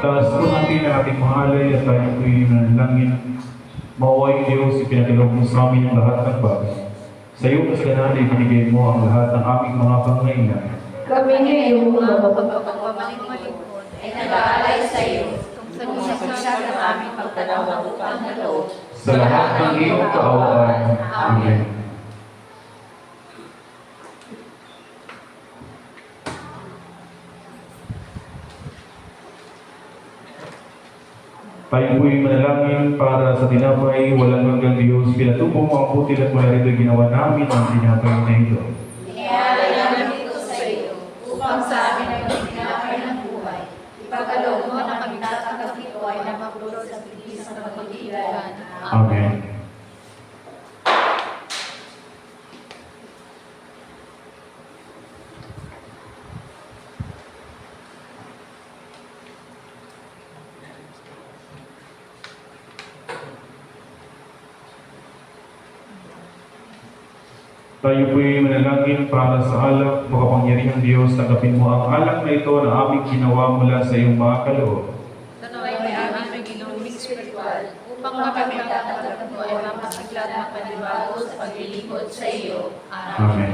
[SPEAKER 3] Taas po natin ang ating mahalay at tayo po'y nanalangin. Maway Diyos, ipinagalaw mo sa amin ang lahat ng bagay. Sa iyo, kasalanan, ibinigay mo ang lahat ng aming mga pangailangan.
[SPEAKER 1] Kami ngayong mga
[SPEAKER 5] Pagpapamalingkod ay nag-aalay sa iyo kung sa ng aming pagtanaw upang na loob.
[SPEAKER 3] Sa lahat ng iyong kaawaan. Amen. Tayo po'y manalangin para sa tinapay, walang hanggang Diyos. Pinatubo mo ang butil at mula rito ginawa namin ang tinapay na ito.
[SPEAKER 5] Inialay namin ito sa iyo upang sa amin ay tinapay ng buhay. Ipagkaloob mo na kami tatanggap ito ay napapulot sa bigis ng pagkakailan.
[SPEAKER 3] Amen. Tayo po'y manalangin para sa alak, makapangyarihang Diyos, tanggapin mo ang alak na ito na aming ginawa mula sa iyong mga kaloob.
[SPEAKER 5] Tanaway may aming ginawing spiritual upang makamit ang mo ay mamasiglat ng panibago sa paglilingkod sa iyo. Amen.
[SPEAKER 3] Amen.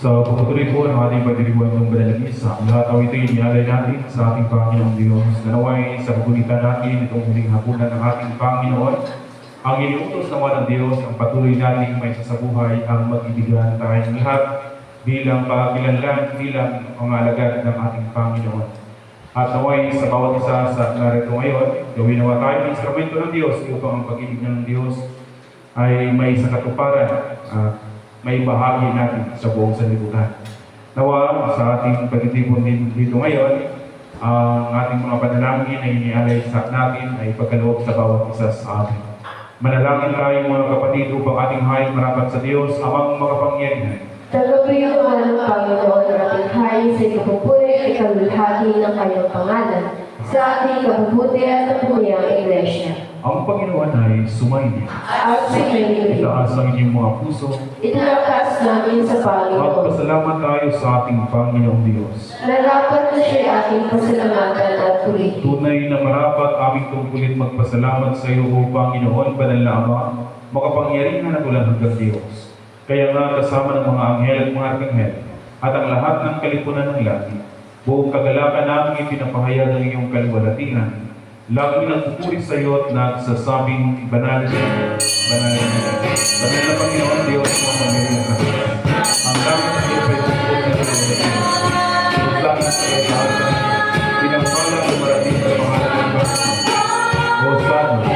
[SPEAKER 3] Sa pagpatuloy po ng ating pagdiriwang ng banal na misa, ang lahat ng ito inialay natin sa ating Panginoong Diyos. Nanaway sa pagunitan natin itong huling hapunan ng ating Panginoon, ang iniutos naman ng Diyos ang patuloy nating may sasabuhay ang mag-ibigan tayong lahat bilang pagkilanlan bilang mga alagad ng ating Panginoon. At naway sa bawat isa sa narito ngayon, gawin nawa tayo ng instrumento ng Diyos upang ang pag-ibig ng Diyos ay may sakatuparan at may bahagi natin sa buong sanlibutan. Nawa sa ating pagtitipon din dito ngayon, ang ating mga panalangin na inialay sa natin ay pagkaloob sa bawat isa sa atin. Manalangin tayo mga kapatid upang ating hain marapat sa Diyos, amang makapangyarihan.
[SPEAKER 1] Tagapin naman ng Panginoon ang ating hain sa ipupuri at ikalulhati ng kanyang pangalan sa ating kabubuti at kapuyang Iglesia.
[SPEAKER 3] Ang Panginoon ay sumainyo.
[SPEAKER 1] At sa inyo,
[SPEAKER 3] Itaas ang inyong mga puso.
[SPEAKER 1] itinakas namin sa Panginoon.
[SPEAKER 3] Magpasalamat tayo sa ating Panginoong Diyos.
[SPEAKER 1] Narapat na siya ating pasalamatan at purihin.
[SPEAKER 3] Tunay na marapat aming tungkulit magpasalamat sa iyo, O Panginoon, banal na Ama, makapangyarihan at walang hanggang Diyos. Kaya nga kasama ng mga anghel at mga arkanghel at ang lahat ng kalipunan ng langit, buong kagalakan namin ipinapahayag ang iyong kaluwalhatian. Lagi nagpupuri sa iyo at nagsasabing, banal na Panginoon Diyos mo ang mamilang natin. Ang langit ng iyo ay tungkol na kaluwalhatian. Ang langit sa iyo tahasan, pinagpala ang marating sa pangalan ng Panginoon. Hosanna.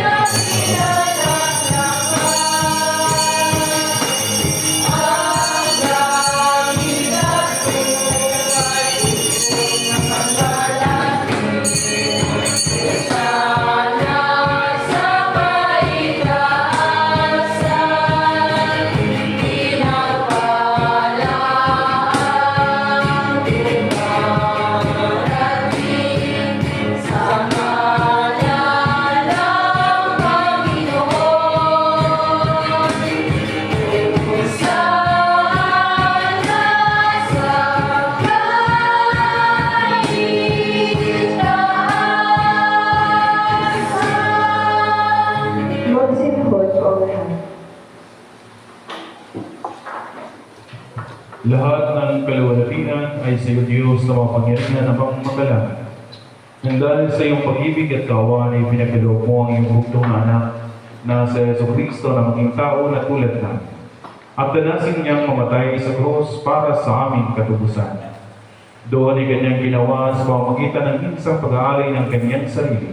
[SPEAKER 1] Magsinahod o lahat.
[SPEAKER 3] Lahat ng kaluwalhatian ay sa iyo, Diyos, na mapangyarihan na magalangan. Nang dahil sa iyong pag-ibig at kaawaan ay pinagkaloob mo ang iyong bugtong na anak na sa Jesucristo na maging tao na tulad namin. At tanasin niyang mamatay sa krus para sa aming katubusan. Doon ay kanyang ginawa sa pamamagitan ng minsang pag-aalay ng kanyang sarili,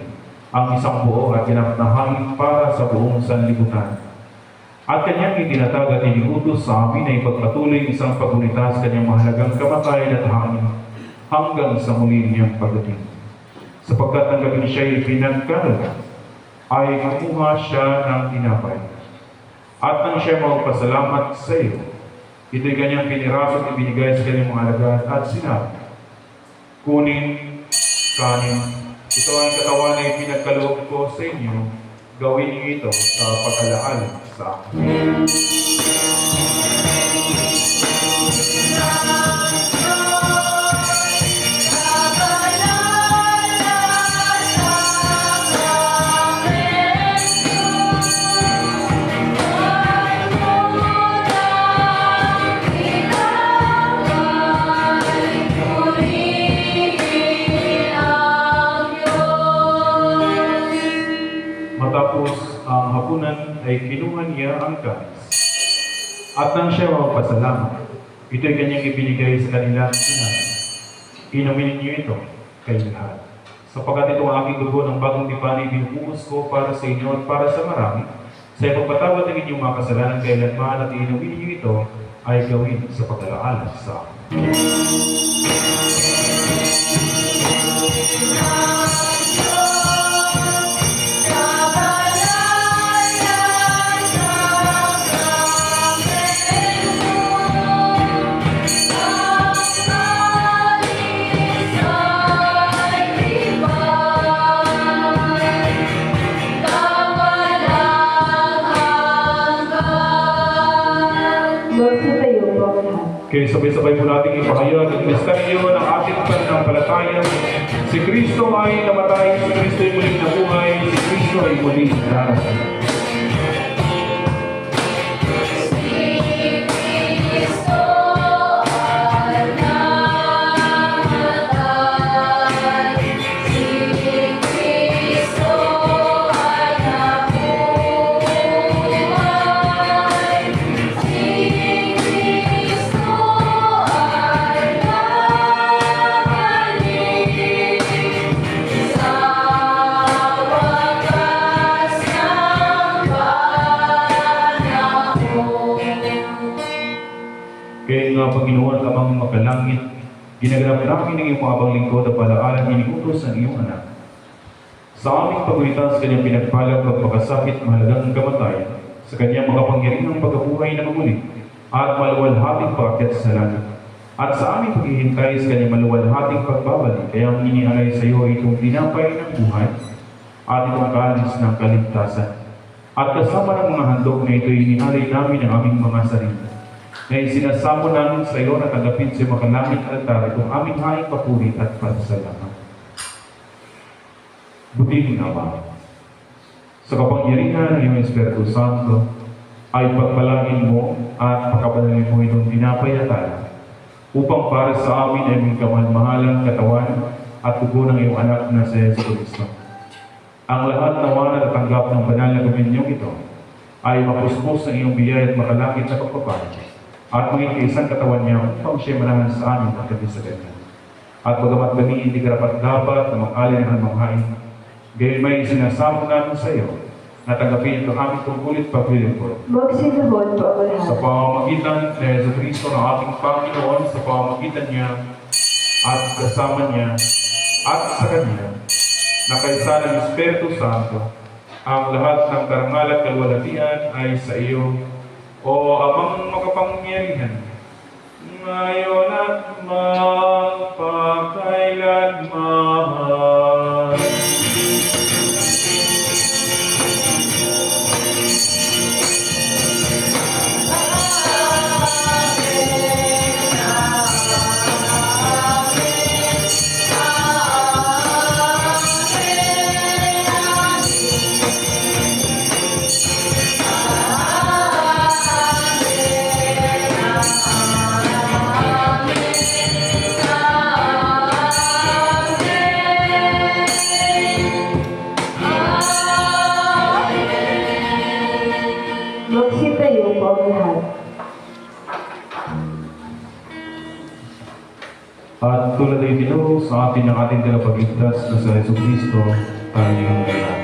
[SPEAKER 3] ang isang buo at ganap na hangin para sa buong sanlibutan. At kanyang itinatag at iniutos sa amin na ipagpatuloy isang pagunita sa kanyang mahalagang kamatayan at hangin hanggang sa muli niyang pagdating. Sapagkat ang gabing siya'y pinagkaloob, ay kumuha siya ng tinapay. At nang siya magpasalamat sa iyo, ito'y kanyang piniraso at ibinigay sa kanyang mga alagad at sinabi, kunin, kanin, ito ang katawan na ipinagkaloob ko sa inyo, gawin niyo ito sa pag-alaala sa akin. Matapos ang hapunan ay kinuha niya ang kanis. At nang siya magpasalamat, ito'y kanyang ibinigay sa kanila at sinabi, inumin niyo ito kay lahat. Sapagkat ito ang aking dugo ng bagong tipan ay binubuhos ko para sa inyo at para sa marami, sa ipagpatawad ng inyong mga kasalanan kailanman at inumin niyo ito ay gawin sa pag-alaala sa akin.
[SPEAKER 1] Magsitayo po ang lahat.
[SPEAKER 3] Kaya sabay-sabay po natin ipahayag ang misteryo ng ating pananampalataya. Si Kristo ay namatay, si Kristo ay muling nabuhay, si Kristo ay muling narasal.
[SPEAKER 5] Si Kristo
[SPEAKER 3] Kaya Panginoon, amang makalangit, ginaganap namin ng iyong mga abang lingkod at palaalan iniutos ng iyong anak. Sa aming pagkulitan sa kanyang pinagpalang pagpakasakit, mahalagang kamatayan, sa kanyang mga pangyarihang pagkabuhay na mamuli, at maluwalhating pag-akyat sa langit. At sa aming paghihintay sa kanyang maluwalhating pagbabalik, kaya ang inialay sa iyo itong tinapay ng buhay at itong kalis ng kaligtasan. At kasama ng mga handog na ito, inialay namin ang aming mga sarili, na isinasamo namin sa iyo na tanggapin sa makalangit altar itong aming haing papuri at pasasalamat. Butihin Ama, sa kapangyarihan ng iyong Espiritu Santo, ay pagpalangin mo at pakabanalin mo itong tinapay at alak, upang para sa amin ay may kamalmahalang katawan at dugo ng iyong anak na si Jesus Cristo. Ang lahat nawa na natanggap ng banal na dominyong ito ay mapuspos ng iyong biyaya at makalangit na pagpapala, at maging isang katawan niya upang siya manahan sa amin ang kabisagan. At bagamat kami hindi karapat-dapat na mag-alin ng manghain, gayon may sinasamo namin sa iyo na tanggapin ito aming tungkulit paglilingkod.
[SPEAKER 1] Magsilahod po ang lahat.
[SPEAKER 3] Sa pamamagitan ni Yesu Cristo na ating Panginoon, sa pamamagitan niya at kasama niya at sa Kanya, na kaysa ng Espiritu Santo, ang lahat ng karangal at kalwalhatian ay sa iyo, o Amang makapangyarihan, ngayon at magpakailanman.
[SPEAKER 1] Magsitayo po ang lahat.
[SPEAKER 3] At tulad ay tinuro sa atin ng ating tagapagligtas na sa Yesu Cristo, tayo ang lahat.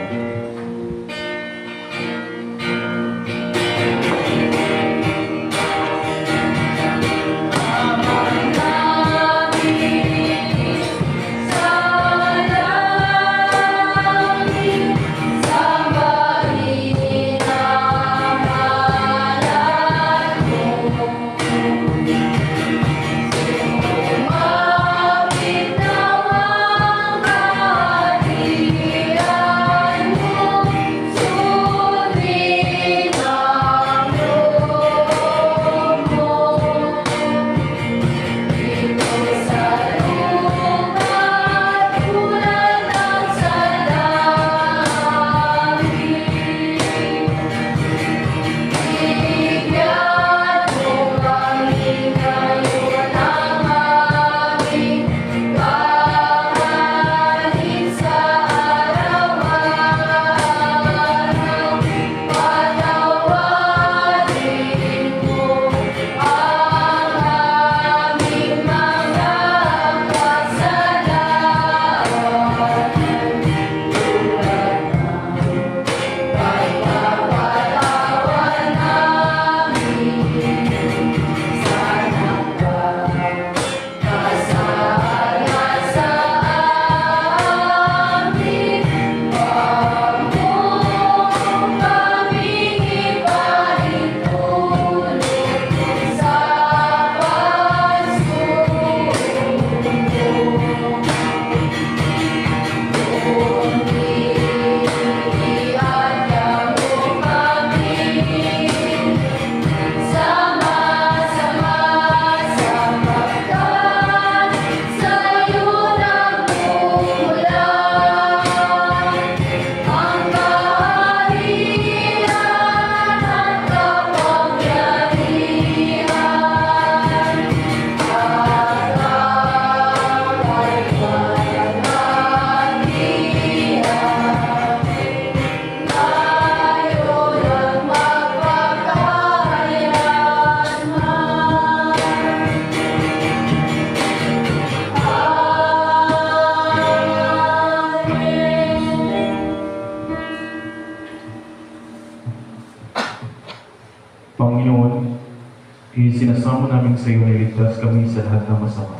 [SPEAKER 3] Isinasamo namin sa iyo na iligtas kami sa lahat ng masama.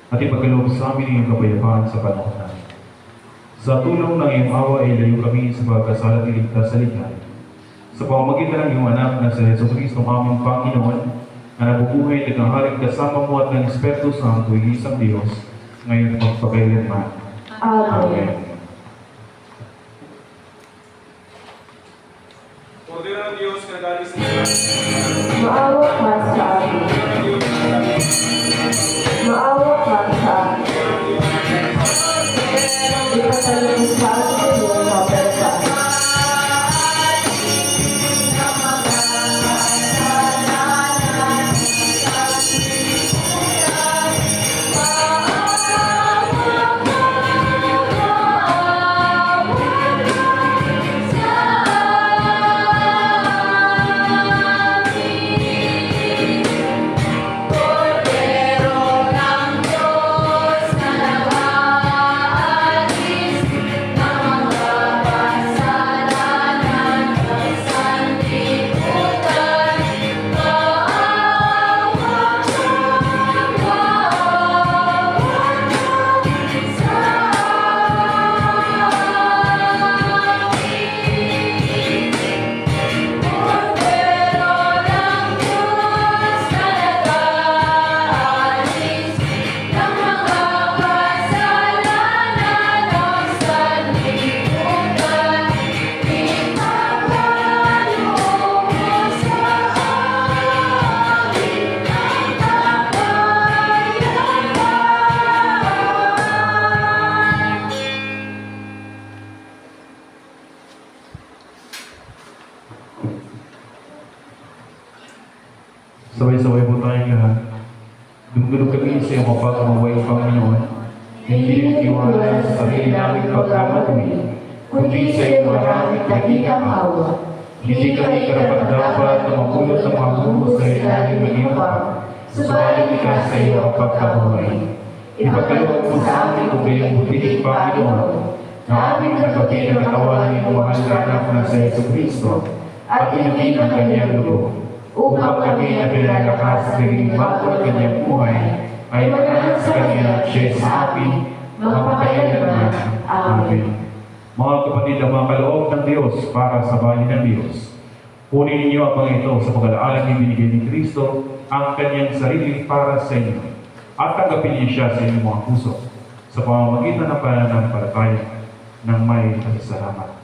[SPEAKER 3] At ipagkaloob sa amin ang iyong kapayapaan sa panahon namin. Sa tulong ng iyong awa ay layo kami sa pagkasala at iligtas sa ligay. Sa pamamagitan ng iyong anak na sa Yesu Cristo aming Panginoon, na nabubuhay at naghaharing kasama mo at ng Espiritu Santo, isang Diyos, ngayon at magpakailanman.
[SPEAKER 1] Amen.
[SPEAKER 3] Kordero ng Diyos na galing sa langit,
[SPEAKER 1] Maawa ka sa amin. Maawa ka sa amin. Ipatalaga sa amin ang iyong kapayapaan.
[SPEAKER 3] Sabay-sabay po tayong lahat. Dumulog kami sa iyong mapagmaway, Panginoon. Hindi nagtiwala sa sarili naming pagkamatuli, kundi sa iyong maraming dakilang awa. Hindi kami karapat-dapat na mapulot ng mga buho sa ilalim ng iyong pang, subalit ika sa iyo ang pagkabuhay. Ipagkaloob mo sa amin kung iyong butihin, Panginoon, na aming nagpapit ang katawan ng iyong mahal na anak na sa Yesu Cristo, at inumin ang kanyang loob, upang kami na pinalakas sa naging bago ng kanyang buhay, ay manahan sa kanya at siya sa amin, magpakailanman. Amen. Mga kapatid, ang mga kaloob ng Diyos para sa bayan ng Diyos. Kunin ninyo ang mga ito sa pag-alaalang ibinigay ni Kristo, ang kanyang sarili para sa inyo. At tanggapin niyo siya sa inyong mga puso, sa pamamagitan ng pananampalataya ng may pasasalamat.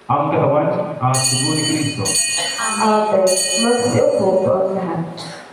[SPEAKER 3] Ang katawan at dugo ni Kristo.
[SPEAKER 1] Amen. Magsiupo po ang lahat.